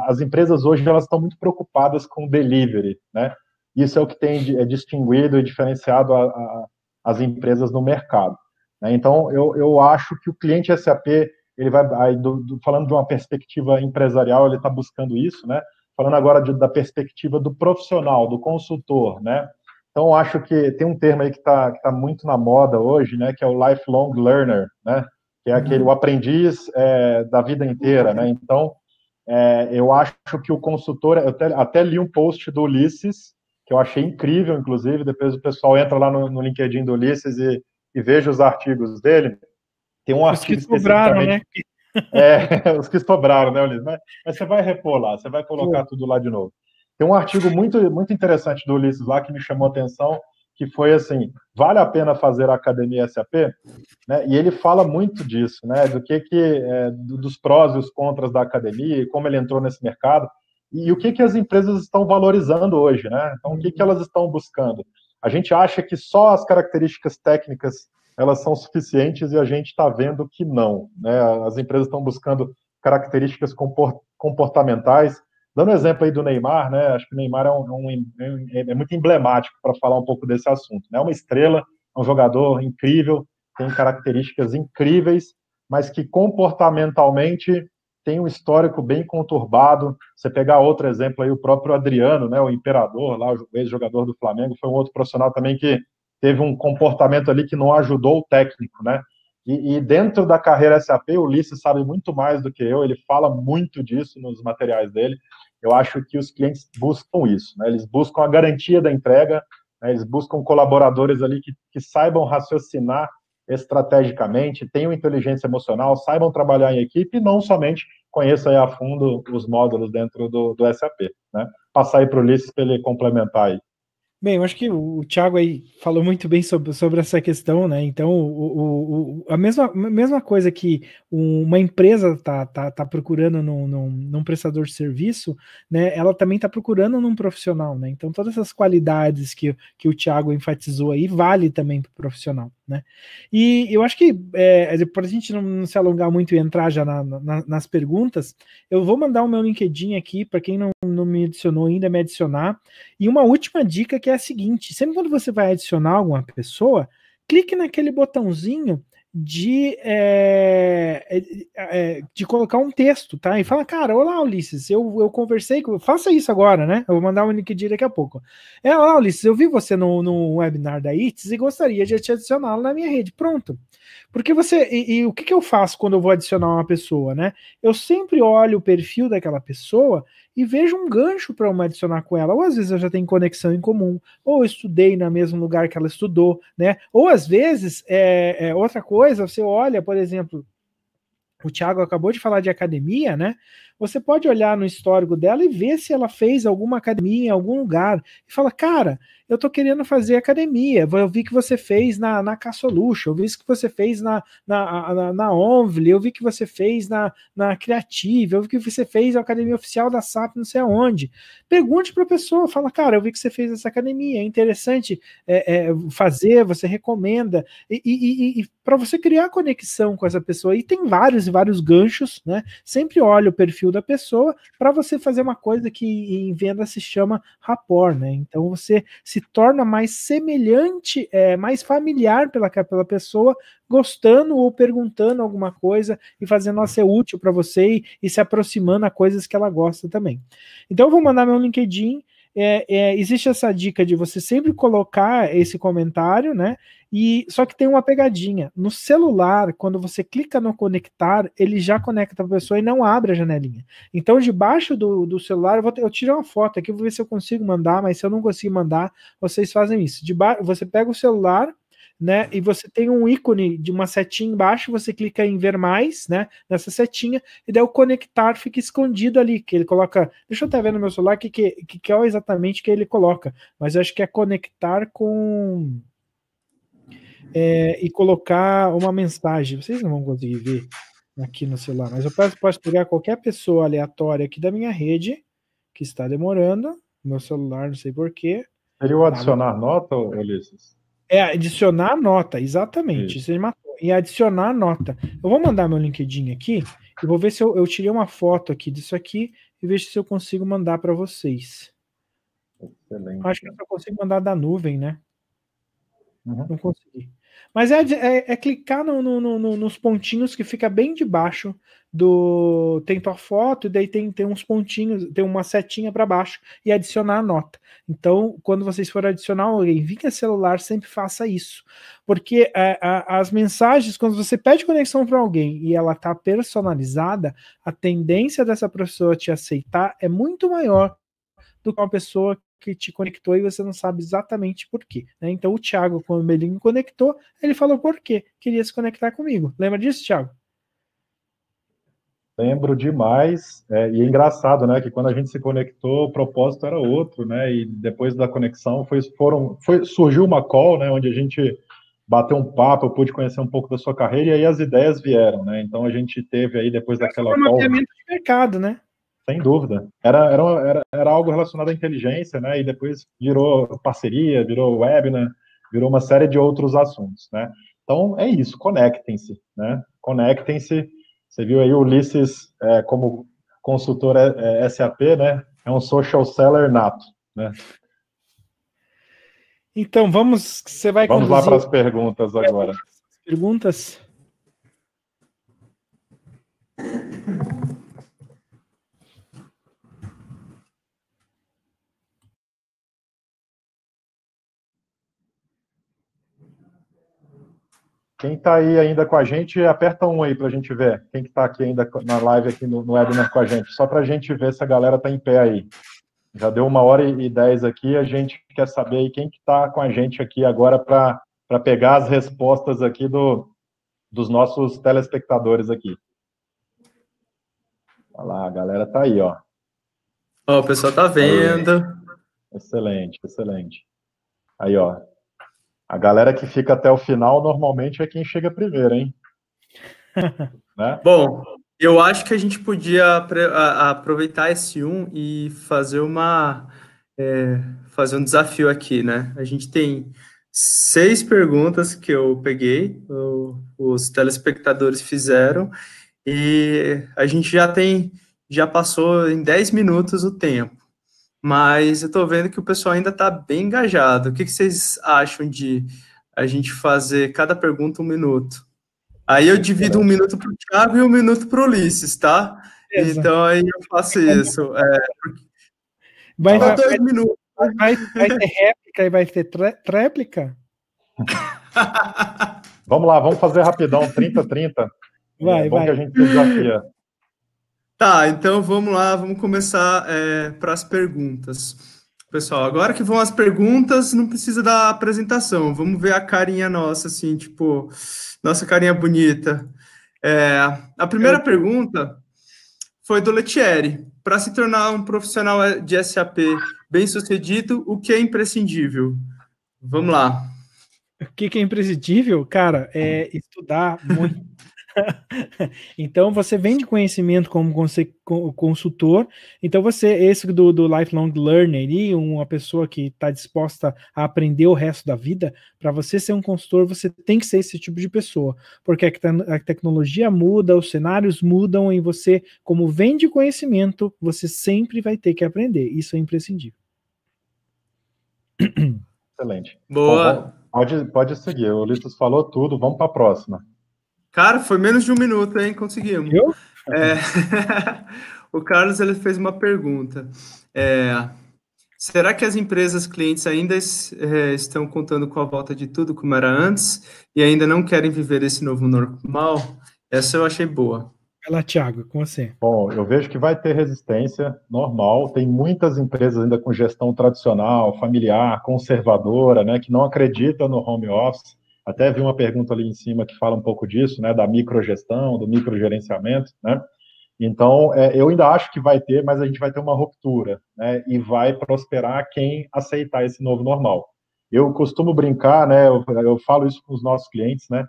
as empresas hoje elas estão muito preocupadas com delivery, né? isso é o que tem distinguido e diferenciado as empresas no mercado, né? Então, eu acho que o cliente SAP, ele vai, falando de uma perspectiva empresarial, ele está buscando isso, né? Falando agora da perspectiva do profissional, do consultor, né? Então, eu acho que tem um termo aí que tá muito na moda hoje, né? Que é o lifelong learner, né? Que é o aprendiz da vida inteira, né? Então, eu acho que o consultor, eu até li um post do Ulisses, que eu achei incrível, inclusive, depois o pessoal entra lá no LinkedIn do Ulisses e veja os artigos dele. Tem um Os artigo que sobraram, né? Os que sobraram, né, Ulisses? Mas você vai repor lá, você vai colocar tudo lá de novo. Tem um artigo muito, muito interessante do Ulisses lá que me chamou a atenção, que foi assim, vale a pena fazer a Academia SAP? Né? E ele fala muito disso, né? Dos prós e os contras da academia, e como ele entrou nesse mercado, e o que as empresas estão valorizando hoje, né? Então, o que elas estão buscando? A gente acha que só as características técnicas elas são suficientes e a gente está vendo que não, né? As empresas estão buscando características comportamentais. Dando exemplo aí do Neymar, né? Acho que o Neymar é muito emblemático para falar um pouco desse assunto, né? É uma estrela, é um jogador incrível, tem características incríveis, mas que comportamentalmente tem um histórico bem conturbado. Você pegar outro exemplo aí, o próprio Adriano, né, o imperador, lá, o ex-jogador do Flamengo, foi um outro profissional também que teve um comportamento ali que não ajudou o técnico, né? E dentro da carreira SAP, o Ulisses sabe muito mais do que eu, ele fala muito disso nos materiais dele. Eu acho que os clientes buscam isso, né? Eles buscam a garantia da entrega, né? Eles buscam colaboradores ali que saibam raciocinar estrategicamente, tenham inteligência emocional, saibam trabalhar em equipe e não somente conheçam a fundo os módulos dentro do SAP, né? Passar aí para o Ulisses para ele complementar aí. Bem, eu acho que o Thiago aí falou muito bem sobre essa questão, né? Então, a mesma coisa que uma empresa tá procurando num prestador de serviço, né? Ela também está procurando num profissional, né? Então, todas essas qualidades que o Thiago enfatizou aí, vale também para o profissional, né? E eu acho que, para a gente não se alongar muito e entrar já nas perguntas, eu vou mandar o meu LinkedIn aqui, para quem não me adicionou ainda, me adicionar. E uma última dica que é a seguinte: sempre quando você vai adicionar alguma pessoa, clique naquele botãozinho de colocar um texto, tá? E fala, cara, olá, Ulisses, eu conversei com... Faça isso agora, né? Eu vou mandar um LinkedIn daqui a pouco. Olá, Ulisses, eu vi você no webinar da ITS e gostaria de te adicioná-lo na minha rede. Pronto. Porque você... E o que eu faço quando eu vou adicionar uma pessoa, né? Eu sempre olho o perfil daquela pessoa e vejo um gancho para eu adicionar com ela. Ou às vezes eu já tenho conexão em comum, ou eu estudei no mesmo lugar que ela estudou, né? Ou às vezes, outra coisa, você olha, por exemplo, o Thiago acabou de falar de academia, né? Você pode olhar no histórico dela e ver se ela fez alguma academia em algum lugar. E fala, cara, eu tô querendo fazer academia. Eu vi que você fez na Cassolution, eu vi que você fez na Onvly, eu vi que você fez na Creative, eu vi que você fez a academia oficial da SAP, não sei aonde. Pergunte para a pessoa, fala, cara, eu vi que você fez essa academia, é interessante fazer, você recomenda. E para você criar conexão com essa pessoa, e tem vários e vários ganchos, né? Sempre olha o perfil da pessoa para você fazer uma coisa que em venda se chama rapport, né? Então você se torna mais semelhante, mais familiar pela pessoa, gostando ou perguntando alguma coisa e fazendo ela ser útil para você e se aproximando a coisas que ela gosta também. Então eu vou mandar meu LinkedIn. Existe essa dica de você sempre colocar esse comentário, né? Só que tem uma pegadinha. No celular, quando você clica no conectar, ele já conecta a pessoa e não abre a janelinha. Então, debaixo do celular, eu tiro uma foto aqui, vou ver se eu consigo mandar, mas se eu não conseguir mandar, vocês fazem isso. Você pega o celular, né? E você tem um ícone de uma setinha embaixo, você clica em ver mais, né? Nessa setinha, e daí o conectar fica escondido ali, que ele coloca. Deixa eu até ver no meu celular que é exatamente que ele coloca, mas eu acho que é conectar com. E colocar uma mensagem. Vocês não vão conseguir ver aqui no celular, mas eu posso pegar qualquer pessoa aleatória aqui da minha rede, que está demorando, meu celular, não sei porquê. Seria o adicionar nota, Ulisses? Adicionar nota, exatamente. Você matou. E adicionar nota. Eu vou mandar meu LinkedIn aqui e vou ver se eu tirei uma foto aqui disso aqui e vejo se eu consigo mandar para vocês. Excelente. Acho que eu só consigo mandar da nuvem, né? Uhum. Não consegui. Mas é clicar nos pontinhos que fica bem debaixo do... Tem tua foto, e daí tem uns pontinhos, tem uma setinha para baixo e adicionar a nota. Então, quando vocês forem adicionar alguém via celular, sempre faça isso. Porque as mensagens, quando você pede conexão para alguém e ela está personalizada, a tendência dessa pessoa te aceitar é muito maior do que uma pessoa que te conectou e você não sabe exatamente por quê, né? Então o Thiago, quando ele me conectou, ele falou por quê, queria se conectar comigo. Lembra disso, Thiago? Lembro demais, e é engraçado, né, que quando a gente se conectou, o propósito era outro, né, e depois da conexão surgiu uma call, né, onde a gente bateu um papo, eu pude conhecer um pouco da sua carreira, e aí as ideias vieram, né, então a gente teve aí, depois daquela um call... mapeamento de mercado, né? Sem dúvida. Era algo relacionado à inteligência, né? E depois virou parceria, virou webinar, virou uma série de outros assuntos, né? Então, é isso, conectem-se, né? Conectem-se. Você viu aí o Ulisses como consultor SAP, né? É um social seller nato, né? Então, você vai Vamos lá conduzir para as perguntas agora. perguntas? Quem está aí ainda com a gente, aperta um aí para a gente ver. Quem que está aqui ainda na live, aqui no webinar com a gente. Só para a gente ver se a galera está em pé aí. Já deu 1h10 aqui, a gente quer saber aí quem que está com a gente aqui agora para pegar as respostas aqui dos nossos telespectadores aqui. Olha lá, a galera está aí, ó. Ó, o pessoal tá vendo. Aí. Excelente, excelente. Aí, ó. A galera que fica até o final, normalmente, é quem chega primeiro, hein? Né? Bom, eu acho que a gente podia aproveitar esse e fazer fazer um desafio aqui, né? A gente tem 6 perguntas que eu peguei, os telespectadores fizeram, e a gente já passou em 10 minutos o tempo. Mas eu tô vendo que o pessoal ainda tá bem engajado. O que vocês acham de a gente fazer cada pergunta 1 minuto? Aí eu divido 1 minuto para o Thiago e 1 minuto para o Ulisses, tá? Beleza. Então aí eu faço isso. Vai 2 minutos. Vai ter réplica e vai ter tréplica? Vamos lá, vamos fazer rapidão, 30-30. Vai. Que a gente se desafia. Tá, então vamos lá, vamos começar para as perguntas. Pessoal, agora que vão as perguntas, não precisa da apresentação. Vamos ver a carinha nossa, assim, tipo, nossa carinha bonita. A primeira pergunta foi do Letieri. Para se tornar um profissional de SAP bem-sucedido, o que é imprescindível? Vamos lá. O que é imprescindível? Cara, é estudar muito. Então, você vende conhecimento como consultor. Então, esse do lifelong learner e uma pessoa que está disposta a aprender o resto da vida, para você ser um consultor, você tem que ser esse tipo de pessoa. Porque a tecnologia muda, os cenários mudam, e você, como vende conhecimento, você sempre vai ter que aprender. Isso é imprescindível. Excelente. Boa. Bom, pode seguir. O Ulisses falou tudo. Vamos para a próxima. Cara, foi menos de 1 minuto, hein? Conseguimos. Eu? O Carlos ele fez uma pergunta. Será que as empresas clientes ainda estão contando com a volta de tudo como era antes e ainda não querem viver esse novo normal? Essa eu achei boa. Vai lá, Thiago, com você. Bom, eu vejo que vai ter resistência normal. Tem muitas empresas ainda com gestão tradicional, familiar, conservadora, né, que não acreditam no home office. Até vi uma pergunta ali em cima que fala um pouco disso, né, da microgestão, do microgerenciamento, né? Então, eu ainda acho que vai ter, mas a gente vai ter uma ruptura, né, e vai prosperar quem aceitar esse novo normal. Eu costumo brincar, né, eu falo isso com os nossos clientes, né,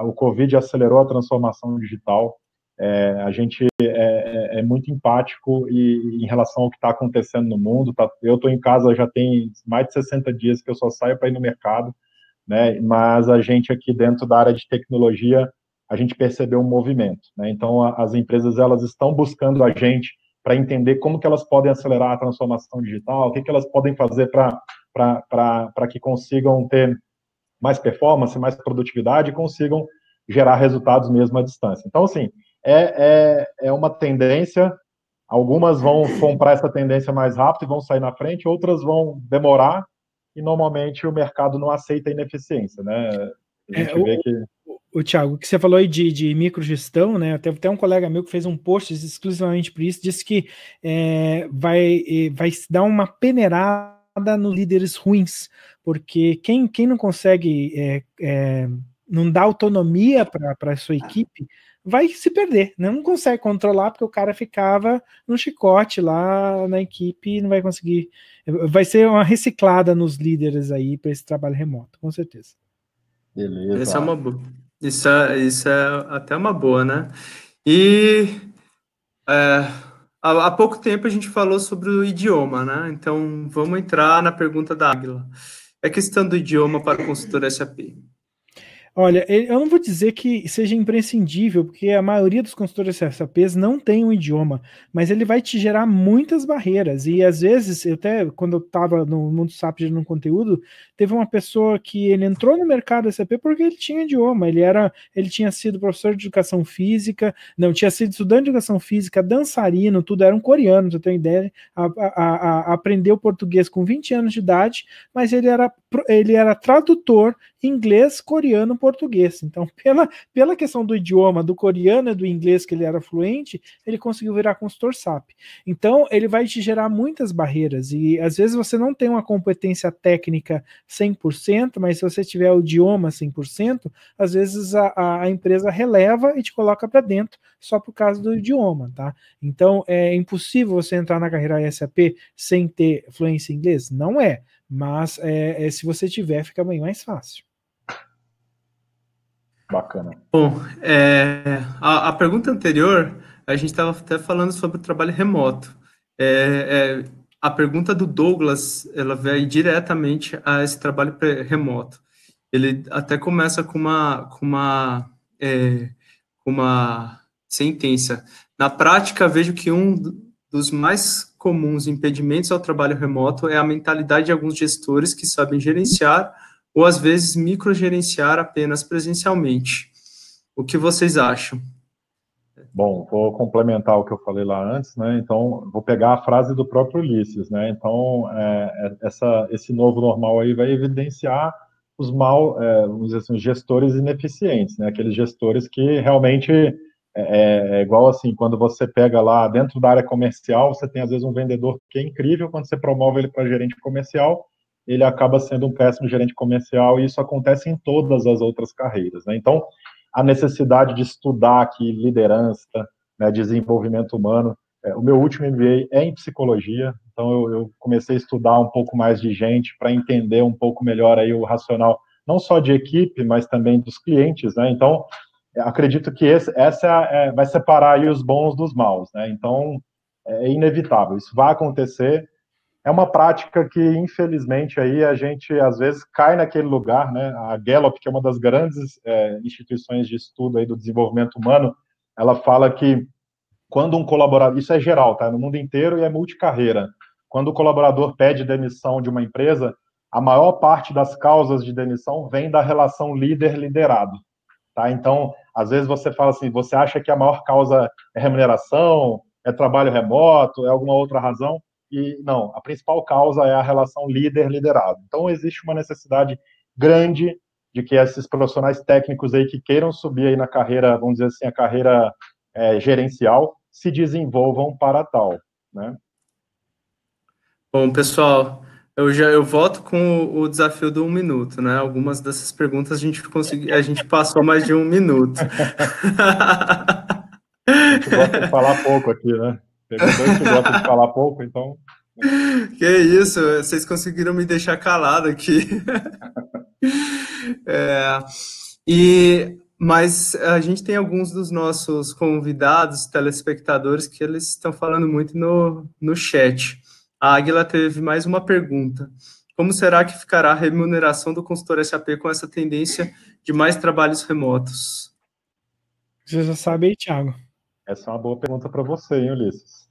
o Covid acelerou a transformação digital. A gente é muito empático em relação ao que está acontecendo no mundo. Eu estou em casa já tem mais de 60 dias que eu só saio para ir no mercado, né? Mas a gente aqui dentro da área de tecnologia, a gente percebeu um movimento, né? Então as empresas elas estão buscando a gente para entender como que elas podem acelerar a transformação digital, o que que elas podem fazer para que consigam ter mais performance, mais produtividade e consigam gerar resultados mesmo à distância. Então, assim, é uma tendência, algumas vão comprar essa tendência mais rápido e vão sair na frente, outras vão demorar, e normalmente o mercado não aceita a ineficiência, né? A gente vê que... O Thiago, o que você falou aí de microgestão, né? Teve até um colega meu que fez um post exclusivamente por isso, disse que vai dar uma peneirada nos líderes ruins, porque quem não consegue, não dá autonomia para a sua equipe, vai se perder, né? Não consegue controlar porque o cara ficava no chicote lá na equipe e não vai conseguir. Vai ser uma reciclada nos líderes aí para esse trabalho remoto, com certeza. Beleza. Essa é uma boa. Isso é até uma boa, né? E há pouco tempo a gente falou sobre o idioma, né? Então vamos entrar na pergunta da Águila. É questão do idioma para o consultor SAP. Olha, eu não vou dizer que seja imprescindível, porque a maioria dos consultores SAPs não tem um idioma, mas ele vai te gerar muitas barreiras. E às vezes, quando eu estava no Mundo SAP gerando conteúdo, teve uma pessoa que ele entrou no mercado SAP porque ele tinha idioma. Ele tinha sido professor de educação física, não, tinha sido estudante de educação física, dançarino, tudo, era um coreano, você tem ideia, aprendeu português com 20 anos de idade, mas ele era tradutor inglês, coreano, português. Então, pela questão do idioma, do coreano e do inglês que ele era fluente, ele conseguiu virar consultor SAP. Então, ele vai te gerar muitas barreiras e às vezes você não tem uma competência técnica 100%, mas se você tiver o idioma 100%, às vezes a empresa releva e te coloca para dentro só por causa do idioma, tá? Então, é impossível você entrar na carreira SAP sem ter fluência em inglês? Não é, mas se você tiver, fica bem mais fácil. Bacana. Bom, a pergunta anterior, a gente estava até falando sobre o trabalho remoto. A pergunta do Douglas, ela vai diretamente a esse trabalho remoto. Ele até começa com uma sentença. Na prática, vejo que um dos mais comuns impedimentos ao trabalho remoto é a mentalidade de alguns gestores que sabem gerenciar ou, às vezes, microgerenciar apenas presencialmente. O que vocês acham? Bom, vou complementar o que eu falei lá antes, né? Então, vou pegar a frase do próprio Ulisses, né? Então, esse novo normal aí vai evidenciar os vamos dizer assim, os gestores ineficientes, né? Aqueles gestores que realmente igual assim, quando você pega lá dentro da área comercial, você tem às vezes um vendedor que é incrível, quando você promove ele para gerente comercial, ele acaba sendo um péssimo gerente comercial, e isso acontece em todas as outras carreiras, né? Então, a necessidade de estudar aqui liderança, né, desenvolvimento humano. O meu último MBA é em psicologia, então eu comecei a estudar um pouco mais de gente para entender um pouco melhor aí o racional, não só de equipe, mas também dos clientes, né? Então, acredito que essa vai separar aí os bons dos maus, né? Então, é inevitável, isso vai acontecer. É uma prática que, infelizmente, aí a gente, às vezes, cai naquele lugar, né? A Gallup, que é uma das grandes instituições de estudo aí do desenvolvimento humano, ela fala que quando um colaborador, isso é geral, tá? No mundo inteiro e é multicarreira. Quando o colaborador pede demissão de uma empresa, a maior parte das causas de demissão vem da relação líder-liderado, tá? Então, às vezes você fala assim, você acha que a maior causa é remuneração, é trabalho remoto, é alguma outra razão? E não, a principal causa é a relação líder-liderado. Então, existe uma necessidade grande de que esses profissionais técnicos aí que queiram subir aí na carreira, vamos dizer assim, a carreira gerencial, se desenvolvam para tal, né? Bom, pessoal, eu volto com o desafio do 1 minuto, né? Algumas dessas perguntas a gente passou mais de 1 minuto. A gente gosta de falar pouco aqui, né? Pegou dois que gostam de falar pouco, então... Que isso, vocês conseguiram me deixar calado aqui. Mas a gente tem alguns dos nossos convidados, telespectadores, que eles estão falando muito no chat. A Águila teve mais uma pergunta. Como será que ficará a remuneração do consultor SAP com essa tendência de mais trabalhos remotos? Você já sabe aí, Thiago. Essa é uma boa pergunta para você, hein, Ulisses?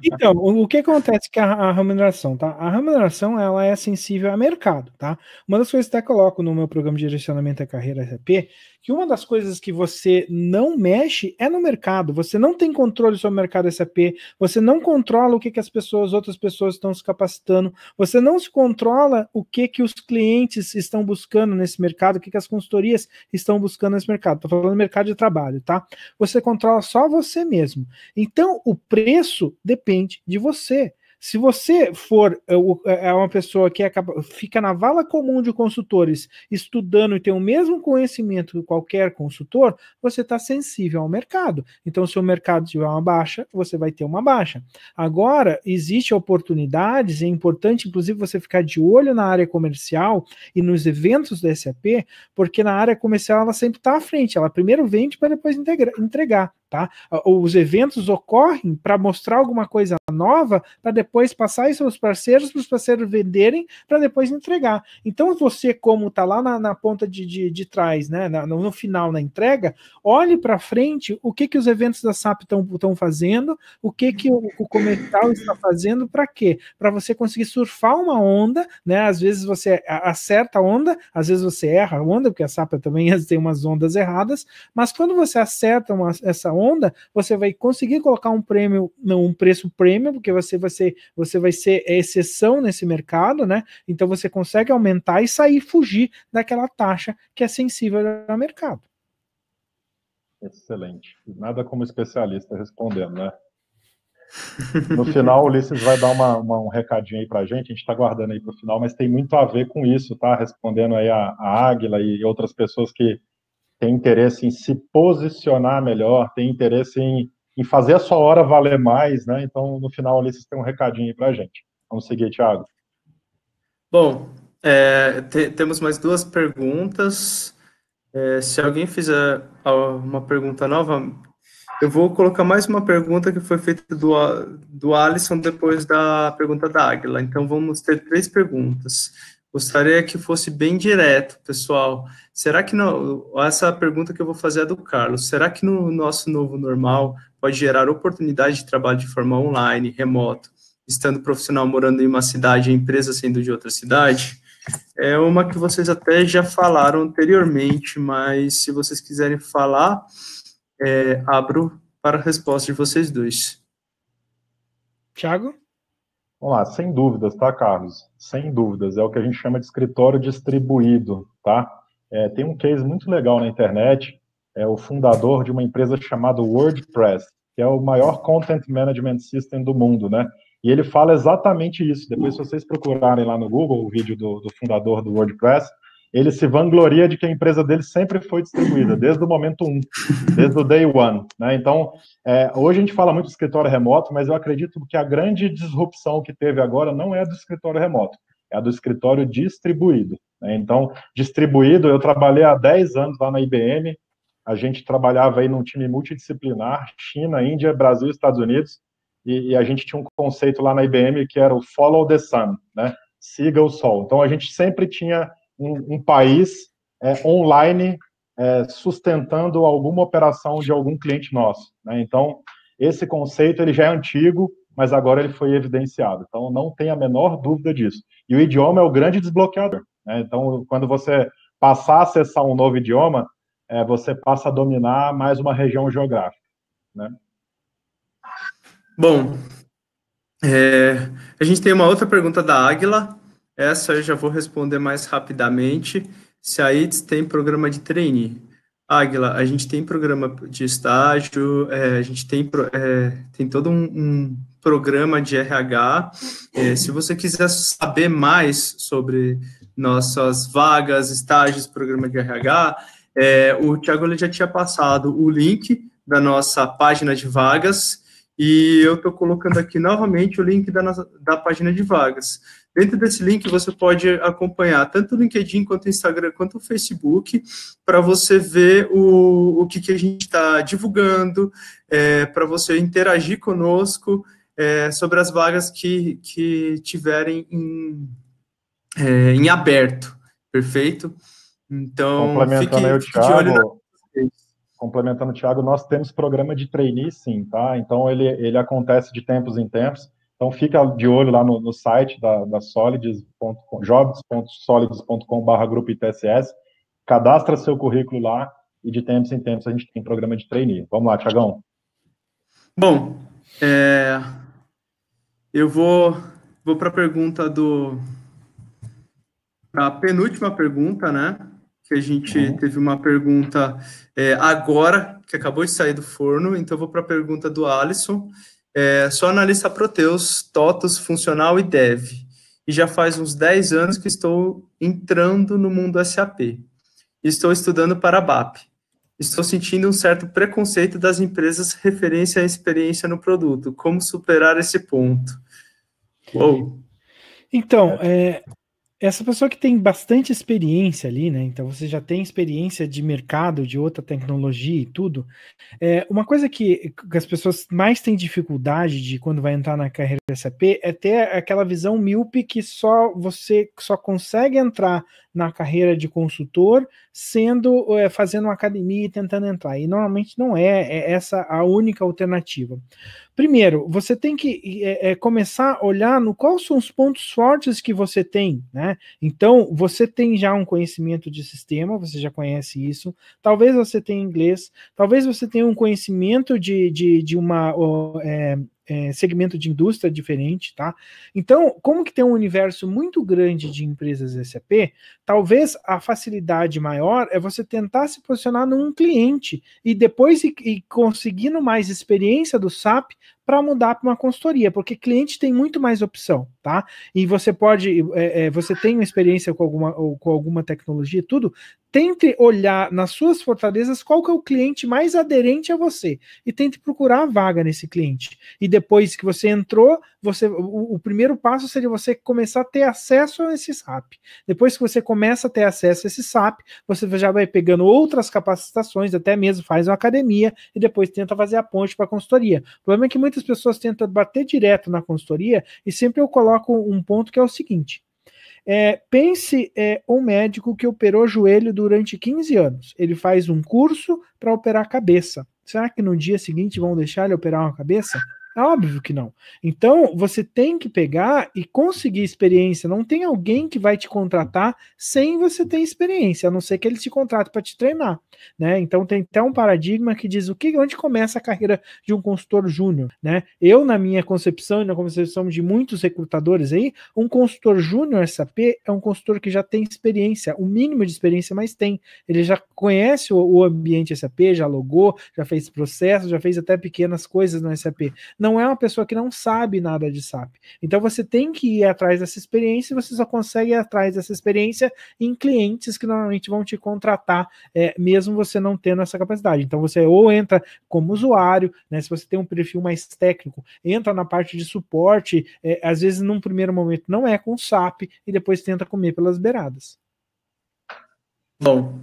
Então, o que acontece com a remuneração, tá? A remuneração, ela é sensível a mercado, tá? Uma das coisas que eu até coloco no meu programa de direcionamento à carreira SAP, que uma das coisas que você não mexe é no mercado. Você não tem controle sobre o mercado SAP, você não controla o que as pessoas, outras pessoas estão se capacitando, você não se controla o que os clientes estão buscando nesse mercado, o que as consultorias estão buscando nesse mercado. Tô falando do mercado de trabalho, tá? Você controla só você mesmo. Então, o preço depende de você. Se você for uma pessoa que fica na vala comum de consultores, estudando e tem o mesmo conhecimento que qualquer consultor, você está sensível ao mercado. Então, se o mercado tiver uma baixa, você vai ter uma baixa. Agora, existem oportunidades, é importante, inclusive, você ficar de olho na área comercial e nos eventos da SAP, porque na área comercial ela sempre está à frente. Ela primeiro vende para depois entregar. Tá? Os eventos ocorrem para mostrar alguma coisa nova, para depois passar isso aos parceiros, para os parceiros venderem, para depois entregar. Então, você, como está lá na ponta de trás, né, no final, na entrega, olhe para frente o que os eventos da SAP estão fazendo, o que o comercial está fazendo, para quê? Para você conseguir surfar uma onda, né? Às vezes você acerta a onda, às vezes você erra a onda, porque a SAP também tem umas ondas erradas, mas quando você acerta essa onda, você vai conseguir colocar um prêmio, não um preço prêmio, porque você vai ser exceção nesse mercado, né? Então você consegue aumentar e fugir daquela taxa que é sensível ao mercado. Excelente. Nada como especialista respondendo, né? No final, o Ulisses vai dar um recadinho aí para a gente está guardando aí para o final, mas tem muito a ver com isso, tá? Respondendo aí a Águila e outras pessoas que tem interesse em se posicionar melhor, tem interesse em fazer a sua hora valer mais, né? Então, no final, ali, vocês têm um recadinho aí para a gente. Vamos seguir, Thiago. Bom, temos mais duas perguntas. Se alguém fizer uma pergunta nova, eu vou colocar mais uma pergunta que foi feita do Alisson depois da pergunta da Águila. Então, vamos ter 3 perguntas. Gostaria que fosse bem direto, pessoal. Será que essa pergunta que eu vou fazer é do Carlos. Será que no nosso novo normal pode gerar oportunidade de trabalho de forma online, remoto, estando profissional morando em uma cidade e a empresa sendo de outra cidade? É uma que vocês até já falaram anteriormente, mas se vocês quiserem falar, abro para a resposta de vocês dois. Thiago? Vamos lá, sem dúvidas, tá, Carlos? Sem dúvidas, é o que a gente chama de escritório distribuído, tá? Tem um case muito legal na internet, é o fundador de uma empresa chamada WordPress, que é o maior content management system do mundo, né? E ele fala exatamente isso. Depois, se vocês procurarem lá no Google o vídeo do fundador do WordPress, ele se vangloria de que a empresa dele sempre foi distribuída, desde o momento 1, desde o day one, né? Então, hoje a gente fala muito de escritório remoto, mas eu acredito que a grande disrupção que teve agora não é a do escritório remoto, é a do escritório distribuído, né? Então, distribuído, eu trabalhei há 10 anos lá na IBM, a gente trabalhava aí num time multidisciplinar, China, Índia, Brasil e Estados Unidos, e a gente tinha um conceito lá na IBM que era o follow the sun, né? Siga o sol. Então, a gente sempre tinha um país online sustentando alguma operação de algum cliente nosso, né? Então, esse conceito ele já é antigo, mas agora ele foi evidenciado. Então, não tem a menor dúvida disso. E o idioma é o grande desbloqueador, né? Então, quando você passar a acessar um novo idioma, você passa a dominar mais uma região geográfica, né? Bom, a gente tem uma outra pergunta da Águila. Essa eu já vou responder mais rapidamente. Se a ITS tem programa de trainee. Águila, a gente tem programa de estágio, a gente tem todo um programa de RH. Se você quiser saber mais sobre nossas vagas, estágios, programa de RH, o Thiago ele já tinha passado o link da nossa página de vagas, e eu estou colocando aqui novamente o link da página de vagas. Dentro desse link, você pode acompanhar tanto o LinkedIn, quanto o Instagram, quanto o Facebook, para você ver o que a gente está divulgando, para você interagir conosco sobre as vagas que tiverem em aberto, perfeito? Então, complementando aí o fique de olho Thiago, complementando o Thiago, nós temos programa de trainee, sim, tá? Então, ele acontece de tempos em tempos. Então, fica de olho lá no site da Solids.com, jobs.solids.com/grupo ITSS, cadastra seu currículo lá e de tempos em tempos a gente tem programa de trainee. Vamos lá, Thiagão. Bom, eu vou para a pergunta a penúltima pergunta, né? Que a gente teve uma pergunta agora, que acabou de sair do forno, então eu vou para a pergunta do Alisson. Sou analista Proteus, TOTUS, funcional e dev. E já faz uns 10 anos que estou entrando no mundo SAP. Estou estudando para a BAP. Estou sentindo um certo preconceito das empresas referência à experiência no produto. Como superar esse ponto? Uou! Então, essa pessoa que tem bastante experiência ali, né? Então você já tem experiência de mercado, de outra tecnologia e tudo. Uma coisa que as pessoas mais têm dificuldade de quando vai entrar na carreira SAP é ter aquela visão míope que você só consegue entrar na carreira de consultor fazendo uma academia e tentando entrar. E normalmente não é essa a única alternativa. Primeiro, você tem que começar a olhar no quais são os pontos fortes que você tem, né? Então, você tem já um conhecimento de sistema, você já conhece isso, talvez você tenha inglês, talvez você tenha um conhecimento de uma segmento de indústria diferente, tá? Então, como que tem um universo muito grande de empresas SAP, talvez a facilidade maior é você tentar se posicionar num cliente e depois ir conseguindo mais experiência do SAP para mudar para uma consultoria, porque cliente tem muito mais opção, tá? E você pode, você tem uma experiência com alguma tecnologia, tudo, tente olhar nas suas fortalezas qual que é o cliente mais aderente a você e tente procurar a vaga nesse cliente. E depois que você entrou, o primeiro passo seria você começar a ter acesso a esse SAP. Depois que você começa a ter acesso a esse SAP, você já vai pegando outras capacitações, até mesmo faz uma academia e depois tenta fazer a ponte para a consultoria. O problema é que muitas pessoas tentam bater direto na consultoria e sempre eu coloco um ponto que é o seguinte: pense um médico que operou joelho durante 15 anos. Ele faz um curso para operar a cabeça. Será que no dia seguinte vão deixar ele operar uma cabeça? É óbvio que não. Então, você tem que pegar e conseguir experiência. Não tem alguém que vai te contratar sem você ter experiência, a não ser que ele te contrate para te treinar, né? Então, tem até um paradigma que diz onde começa a carreira de um consultor júnior, né? Eu, na minha concepção e na concepção de muitos recrutadores aí, um consultor júnior SAP é um consultor que já tem experiência, o mínimo de experiência, mas tem. Ele já conhece o ambiente SAP, já logou, já fez processo, já fez até pequenas coisas no SAP. Não é uma pessoa que não sabe nada de SAP. Então você tem que ir atrás dessa experiência e você só consegue ir atrás dessa experiência em clientes que normalmente vão te contratar, mesmo você não tendo essa capacidade. Então você ou entra como usuário, né, se você tem um perfil mais técnico, entra na parte de suporte, às vezes num primeiro momento não é com SAP e depois tenta comer pelas beiradas. Bom,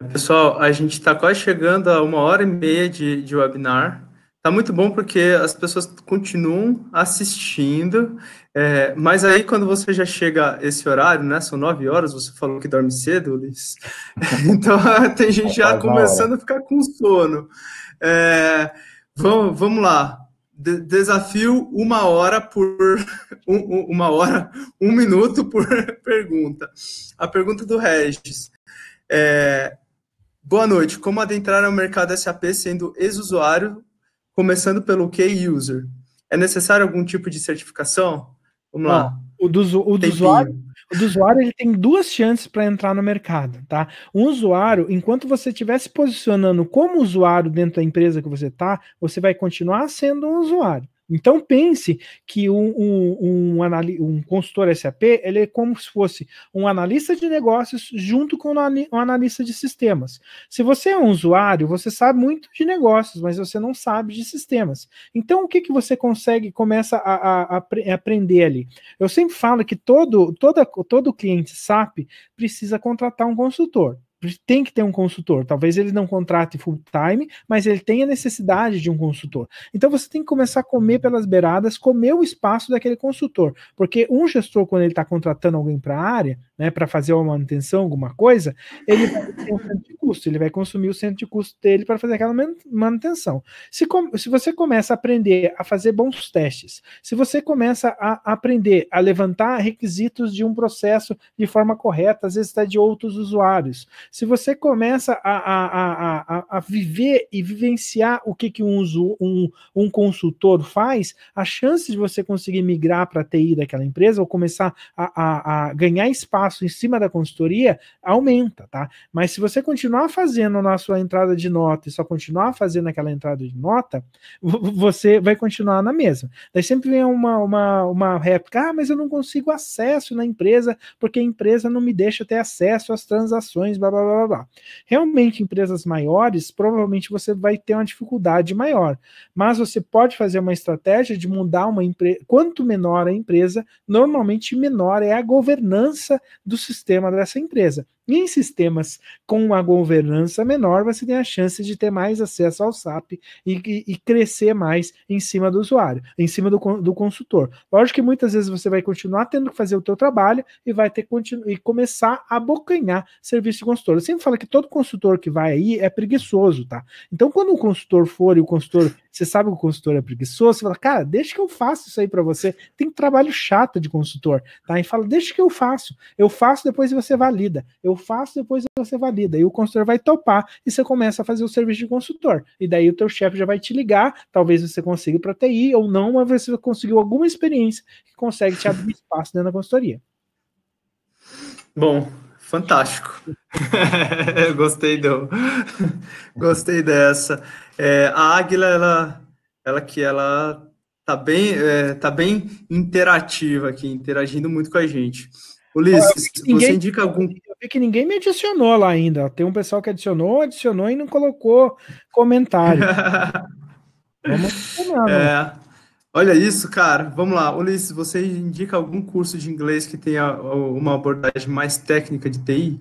pessoal, a gente está quase chegando a 1h30 de webinar. Tá muito bom porque as pessoas continuam assistindo, mas aí quando você já chega a esse horário, né, são 9 horas, você falou que dorme cedo, Ulisses, então tem gente já começando a ficar com sono. Vamos lá, desafio 1 hora por 1 hora, 1 minuto por pergunta. A pergunta do Regis. Boa noite, como adentrar ao mercado SAP sendo ex-usuário, começando pelo Key User? É necessário algum tipo de certificação? Vamos lá. O do usuário ele tem 2 chances para entrar no mercado, tá? Um usuário, enquanto você estiver se posicionando como usuário dentro da empresa que você está, você vai continuar sendo um usuário. Então pense que um consultor SAP ele é como se fosse um analista de negócios junto com um analista de sistemas. Se você é um usuário, você sabe muito de negócios, mas você não sabe de sistemas. Então o que você começa a aprender ali? Eu sempre falo que todo cliente SAP precisa contratar um consultor. tem que ter um consultor. Talvez ele não contrate full time, mas ele tem a necessidade de um consultor. Então você tem que começar a comer pelas beiradas, comer o espaço daquele consultor, porque um gestor, quando ele está contratando alguém para a área, né, para fazer uma manutenção, alguma coisa, ele vai ter um centro de custo, ele vai consumir o centro de custo dele para fazer aquela manutenção. Se você começa a aprender a fazer bons testes, se você começa a aprender a levantar requisitos de um processo de forma correta, às vezes está de outros usuários, se você começa a viver e vivenciar o que um consultor faz, a chance de você conseguir migrar para a TI daquela empresa ou começar a ganhar espaço em cima da consultoria aumenta, tá? Mas se você continuar fazendo na sua entrada de nota e só continuar fazendo aquela entrada de nota, você vai continuar na mesma. Daí sempre vem uma réplica, mas eu não consigo acesso na empresa porque a empresa não me deixa ter acesso às transações, blá, blá, blá, blá. Realmente, empresas maiores, provavelmente você vai ter uma dificuldade maior, mas você pode fazer uma estratégia de mudar uma empresa. Quanto menor a empresa, normalmente menor é a governança do sistema dessa empresa. E em sistemas com uma governança menor, você tem a chance de ter mais acesso ao SAP e crescer mais em cima do usuário, em cima do consultor. Lógico que muitas vezes você vai continuar tendo que fazer o teu trabalho e vai ter que começar a abocanhar serviço de consultor. Eu sempre falo que todo consultor que vai aí é preguiçoso, tá? Então, quando o consultor for e o consultor, você sabe que o consultor é preguiçoso, você fala, cara, deixa que eu faço isso aí para você. Tem trabalho chato de consultor, tá? E fala, deixa que eu faço, depois você valida, eu faço, depois você valida, e o consultor vai topar, e você começa a fazer o serviço de consultor, e daí o teu chefe já vai te ligar, talvez você consiga para TI, ou não, mas você conseguiu alguma experiência que consegue te abrir espaço dentro da consultoria. Bom, fantástico. Gostei dessa. A Águila, ela tá bem interativa aqui, interagindo muito com a gente. Ulisses, você indica algum... Eu vi que ninguém me adicionou lá ainda. Tem um pessoal que adicionou e não colocou comentário. Vamos adicionar. Olha isso, cara. Vamos lá. Ulisses, você indica algum curso de inglês que tenha uma abordagem mais técnica de TI?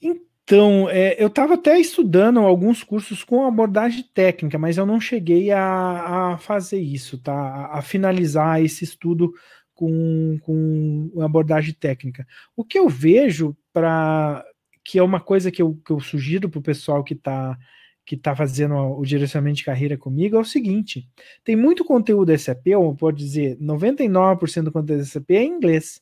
Então, eu estava até estudando alguns cursos com abordagem técnica, mas eu não cheguei a fazer isso, tá? A finalizar esse estudo com abordagem técnica. O que eu vejo que é uma coisa que eu sugiro para o pessoal que está fazendo o direcionamento de carreira comigo, é o seguinte: tem muito conteúdo SAP, ou pode dizer 99% do conteúdo SAP é em inglês.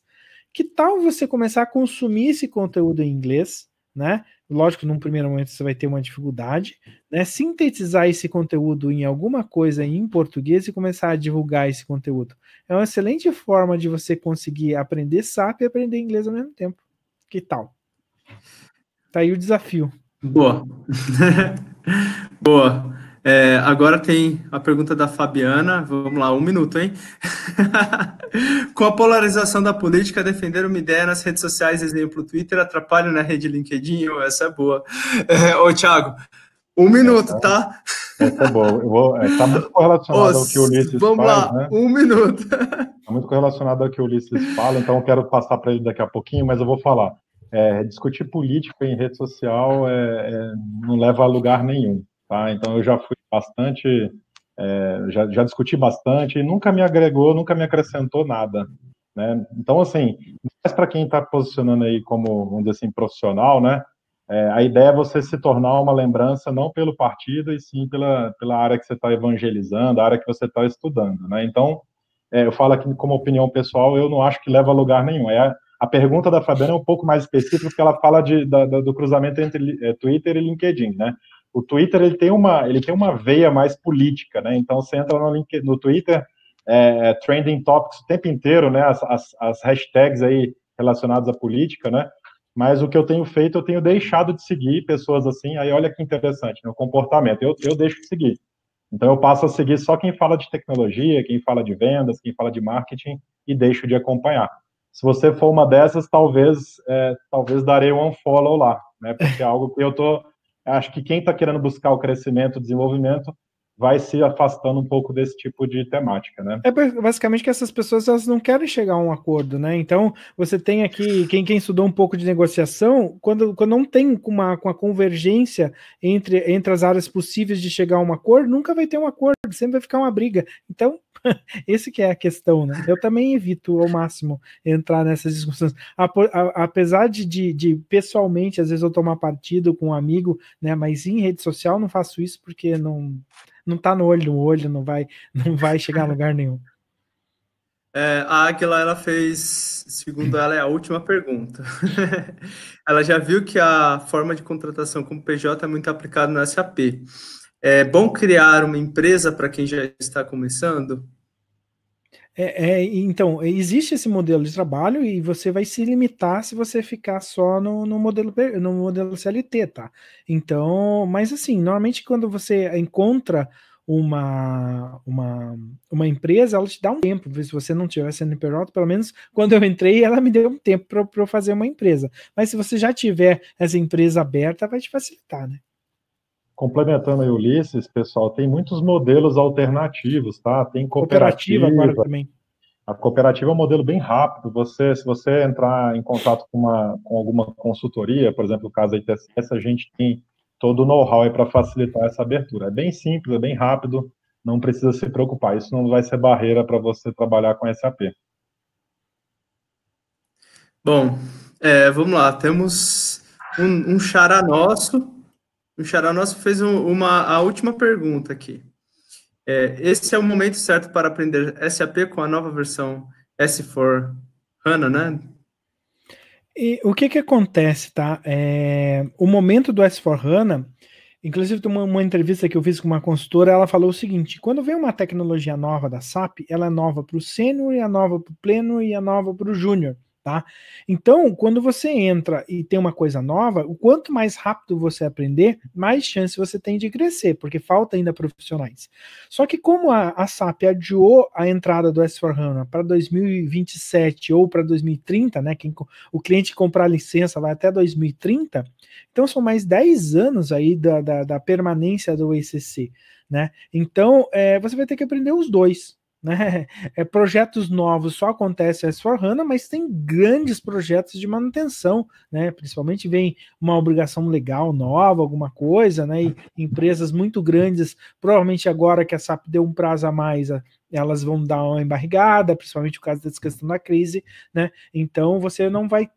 Que tal você começar a consumir esse conteúdo em inglês, né? Lógico que num primeiro momento você vai ter uma dificuldade, né? Sintetizar esse conteúdo em alguma coisa em português e começar a divulgar esse conteúdo. É uma excelente forma de você conseguir aprender SAP e aprender inglês ao mesmo tempo. Que tal? Tá aí o desafio. Boa. Boa. Agora tem a pergunta da Fabiana. Vamos lá, 1 minuto, hein? Com a polarização da política, defender uma ideia nas redes sociais, exemplo, Twitter, atrapalha na rede LinkedIn? Essa é boa. Ô, Thiago, 1 minuto, tá? Essa é boa. Tá muito correlacionado ao que o Ulisses vamos faz, lá, né? 1 minuto. Tá muito correlacionado ao que o Ulisses fala, então eu quero passar para ele daqui a pouquinho, mas eu vou falar. Discutir política em rede social não leva a lugar nenhum, tá? Então eu já fui bastante, já discuti bastante e nunca me agregou, nunca me acrescentou nada, né? Então, assim, mas para quem está posicionando aí como, vamos dizer assim, profissional, né? A ideia é você se tornar uma lembrança não pelo partido, e sim pela área que você está evangelizando, a área que você está estudando, né? Então, eu falo aqui como opinião pessoal, eu não acho que leva a lugar nenhum. A pergunta da Fabiana é um pouco mais específica, porque ela fala do cruzamento entre Twitter e LinkedIn, né? O Twitter ele tem uma veia mais política, né? Então você entra no Twitter, trending topics o tempo inteiro, né? As hashtags aí relacionadas à política, né? Mas o que eu tenho feito, eu tenho deixado de seguir pessoas assim. Aí olha que interessante, né? O comportamento. Eu deixo de seguir. Então eu passo a seguir só quem fala de tecnologia, quem fala de vendas, quem fala de marketing, e deixo de acompanhar. Se você for uma dessas, talvez darei um unfollow lá, né? Porque é algo que acho que quem está querendo buscar o crescimento, o desenvolvimento, vai se afastando um pouco desse tipo de temática, né? É basicamente que essas pessoas elas não querem chegar a um acordo, né? Então, você tem aqui, quem estudou um pouco de negociação, quando não tem uma convergência entre as áreas possíveis de chegar a um acordo, nunca vai ter um acordo, sempre vai ficar uma briga. Então, esse que é a questão, né? Eu também evito ao máximo entrar nessas discussões. Apesar de pessoalmente, às vezes eu tomar partido com um amigo, né? Mas em rede social não faço isso porque não tá no olho, não vai chegar a lugar nenhum. A Águila, ela fez, segundo ela, é a última pergunta. Ela já viu que a forma de contratação como PJ é muito aplicada no SAP. É bom criar uma empresa para quem já está começando? Então, existe esse modelo de trabalho e você vai se limitar se você ficar só no modelo CLT, tá? Então, mas assim, normalmente quando você encontra uma empresa, ela te dá um tempo, se você não tiver CNPJ, pelo menos quando eu entrei, ela me deu um tempo para eu fazer uma empresa. Mas se você já tiver essa empresa aberta, vai te facilitar, né? Complementando aí o Ulisses, pessoal, tem muitos modelos alternativos, tá? Tem Cooperativa agora cooperativa. também. A cooperativa é um modelo bem rápido. Se você entrar em contato com alguma consultoria, por exemplo, o caso da ITSS, a gente tem todo o know-how para facilitar essa abertura. É bem simples, é bem rápido, não precisa se preocupar. Isso não vai ser barreira para você trabalhar com SAP. Bom, vamos lá. Temos um xará nosso. O xará nosso fez a última pergunta aqui. Esse é o momento certo para aprender SAP com a nova versão S/4HANA, né? E o que acontece, tá? O momento do S/4HANA, inclusive tem uma entrevista que eu fiz com uma consultora, ela falou o seguinte: quando vem uma tecnologia nova da SAP, ela é nova para o sênior, e é nova para o pleno, e é nova para o júnior. Tá? Então, quando você entra e tem uma coisa nova, o quanto mais rápido você aprender, mais chance você tem de crescer, porque falta ainda profissionais. Só que como a SAP adiou a entrada do S/4HANA para 2027 ou para 2030, né? O cliente comprar licença vai até 2030, então são mais 10 anos aí da permanência do ECC, né? Então, você vai ter que aprender os dois. Né? Projetos novos só acontece S/4HANA, mas tem grandes projetos de manutenção, né? Principalmente vem uma obrigação legal nova, alguma coisa, né? E empresas muito grandes, provavelmente agora que a SAP deu um prazo a mais, elas vão dar uma embarrigada, principalmente por causa dessa questão da crise, né? Então você não vai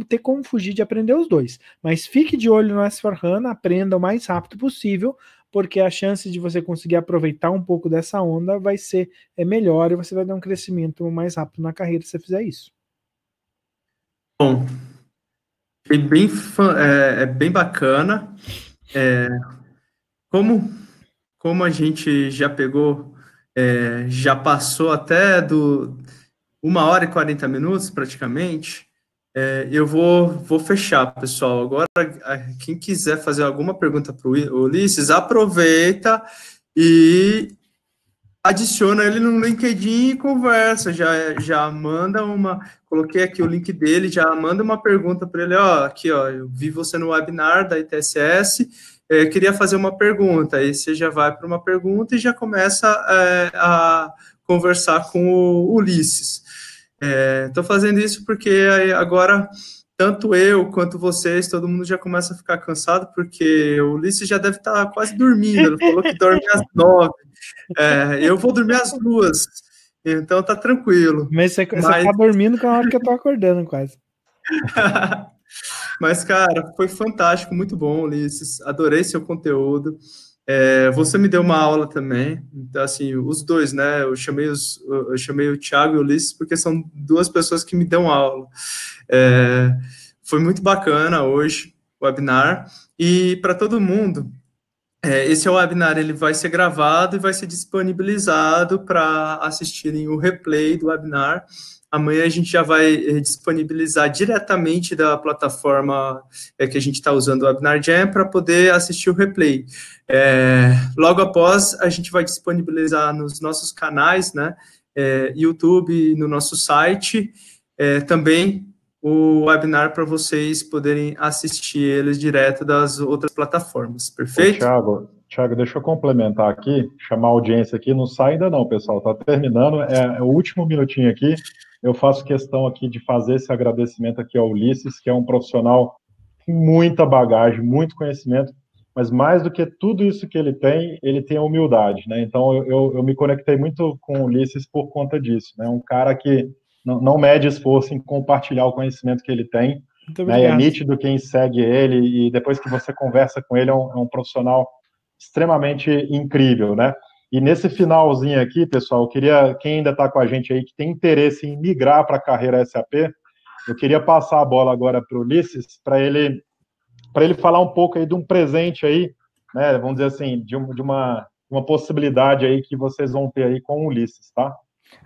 ter como fugir de aprender os dois. Mas fique de olho no S/4HANA, aprenda o mais rápido possível, porque a chance de você conseguir aproveitar um pouco dessa onda vai ser melhor e você vai dar um crescimento mais rápido na carreira se você fizer isso. Bom, bem bacana. Como a gente já pegou, já passou até 1 hora e 40 minutos praticamente, eu vou fechar, pessoal. Agora, quem quiser fazer alguma pergunta para o Ulisses, aproveita e adiciona ele no LinkedIn e conversa. Já manda coloquei aqui o link dele, já manda uma pergunta para ele. Aqui, eu vi você no webinar da ITSS, queria fazer uma pergunta. Aí você já vai para uma pergunta e já começa a conversar com o Ulisses. Estou fazendo isso porque agora, tanto eu quanto vocês, todo mundo já começa a ficar cansado, porque o Ulisses já deve estar quase dormindo. Ele falou que dorme às 9. Eu vou dormir às 2. Então tá tranquilo. Mas você tá dormindo com a hora que eu tô acordando quase. Mas, cara, foi fantástico, muito bom, Ulisses. Adorei seu conteúdo. Você me deu uma aula também, então, assim, os dois, né? Eu chamei o Thiago e o Ulisses porque são duas pessoas que me dão aula. Foi muito bacana hoje o webinar. E para todo mundo, esse webinar ele vai ser gravado e vai ser disponibilizado para assistirem o replay do webinar. Amanhã a gente já vai disponibilizar diretamente da plataforma que a gente está usando, o Webinar Jam, para poder assistir o replay. Logo após, a gente vai disponibilizar nos nossos canais, né, YouTube, no nosso site, também o webinar para vocês poderem assistir eles direto das outras plataformas, perfeito? Thiago, deixa eu complementar aqui, chamar a audiência aqui, não sai ainda não, pessoal, tá terminando, é o último minutinho aqui, eu faço questão aqui de fazer esse agradecimento aqui ao Ulisses, que é um profissional com muita bagagem, muito conhecimento, mas mais do que tudo isso que ele tem a humildade, né? Então eu me conectei muito com o Ulisses por conta disso, né? Um cara que não mede esforço em compartilhar o conhecimento que ele tem, Muito né? E é obrigado. nítido quem segue ele, e depois que você conversa com ele, é um profissional extremamente incrível, né? E nesse finalzinho aqui, pessoal, eu queria, quem ainda está com a gente aí, que tem interesse em migrar para a carreira SAP, eu queria passar a bola agora para o Ulisses, para ele falar um pouco aí de um presente aí, né, vamos dizer assim, de uma possibilidade aí que vocês vão ter aí com o Ulisses, tá?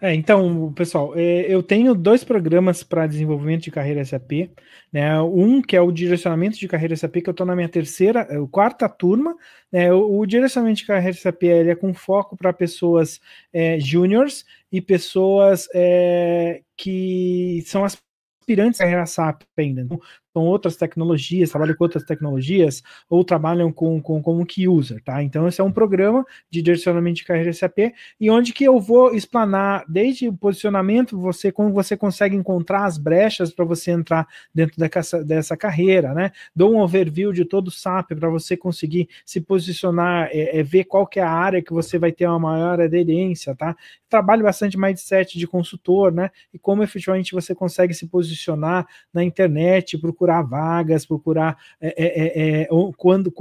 Então, pessoal, eu tenho 2 programas para desenvolvimento de carreira SAP, né? Um que é o direcionamento de carreira SAP, que eu estou na minha quarta turma, né? O direcionamento de carreira SAP ele é com foco para pessoas júniores e pessoas que são aspirantes à carreira SAP ainda. Então, com outras tecnologias, trabalham com outras tecnologias ou trabalham como key user, tá? Então, esse é um programa de direcionamento de carreira SAP e onde que eu vou explanar desde o posicionamento, como você consegue encontrar as brechas para você entrar dentro dessa carreira, né? Dou um overview de todo o SAP para você conseguir se posicionar, ver qual que é a área que você vai ter uma maior aderência, tá? Trabalho bastante mindset de consultor, né? E como efetivamente você consegue se posicionar na internet, procurar vagas, procurar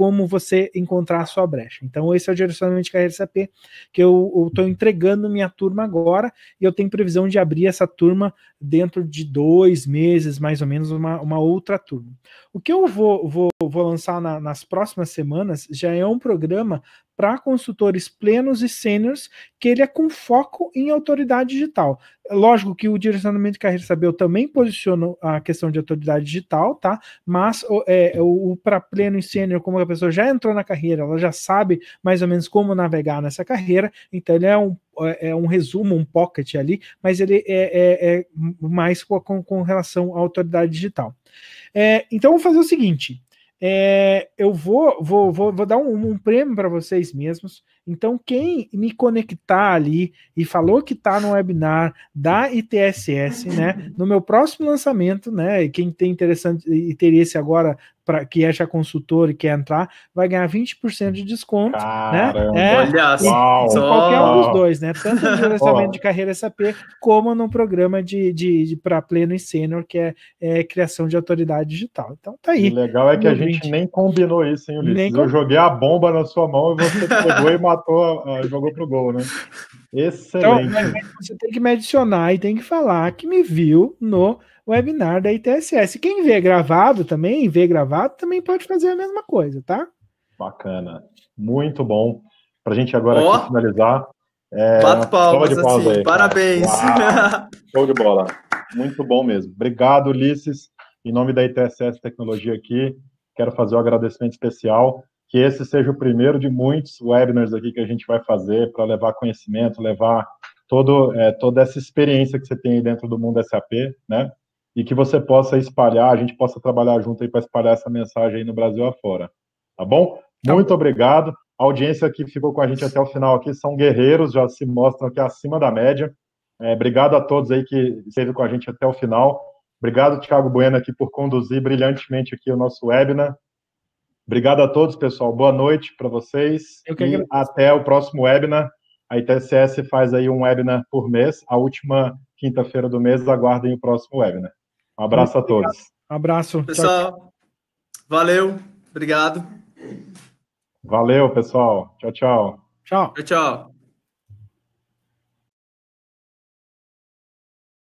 como você encontrar a sua brecha. Então, esse é o direcionamento de carreira SAP que eu estou entregando minha turma agora e eu tenho previsão de abrir essa turma dentro de 2 meses, mais ou menos, uma outra turma. O que eu vou lançar nas próximas semanas já é um programa para consultores plenos e sêniores, que ele é com foco em autoridade digital. Lógico que o direcionamento de carreira SAP eu também posiciono a questão de autoridade digital, tá? Mas o para pleno e sênior, como a pessoa já entrou na carreira, ela já sabe mais ou menos como navegar nessa carreira, então ele é um resumo, um pocket ali, mas ele é mais com relação à autoridade digital. Então, vou fazer o seguinte, eu vou dar um prêmio para vocês mesmos. Então, quem me conectar ali e falou que está no webinar da ITSS, né, no meu próximo lançamento, né, e quem tem interesse agora, que é já consultor e quer entrar, vai ganhar 20% de desconto. Caramba, né? Olha Em qualquer um dos dois, né? Tanto no direcionamento de carreira SAP, como no programa para pleno e sênior, que é criação de autoridade digital. Então, tá aí. O legal é que a gente nem combinou isso, hein, Ulisses? Eu joguei a bomba na sua mão e você pegou e matou, jogou pro gol, né? Excelente. Então, você tem que me adicionar e tem que falar que me viu no webinar da ITSS. Quem vê gravado também pode fazer a mesma coisa, tá? Bacana. Muito bom. Para a gente agora aqui finalizar. Bato palmas, de pausa assim, aí, parabéns. Show de bola. Muito bom mesmo. Obrigado, Ulisses. Em nome da ITSS Tecnologia aqui, quero fazer um agradecimento especial. Que esse seja o primeiro de muitos webinars aqui que a gente vai fazer para levar conhecimento, levar toda essa experiência que você tem aí dentro do mundo SAP, né? E que você possa espalhar, a gente possa trabalhar junto aí para espalhar essa mensagem aí no Brasil afora. Tá bom? Muito obrigado. A audiência que ficou com a gente até o final aqui são guerreiros, já se mostram aqui acima da média. Obrigado a todos aí que esteve com a gente até o final. Obrigado, Thiago Bueno, aqui por conduzir brilhantemente aqui o nosso webinar. Obrigado a todos, pessoal. Boa noite para vocês e até o próximo webinar. A ITSS faz aí um webinar por mês. A última quinta-feira do mês, aguardem o próximo webinar. Um abraço a todos. Um abraço. Pessoal, valeu. Obrigado. Valeu, pessoal. Tchau, tchau. Tchau. Tchau, tchau.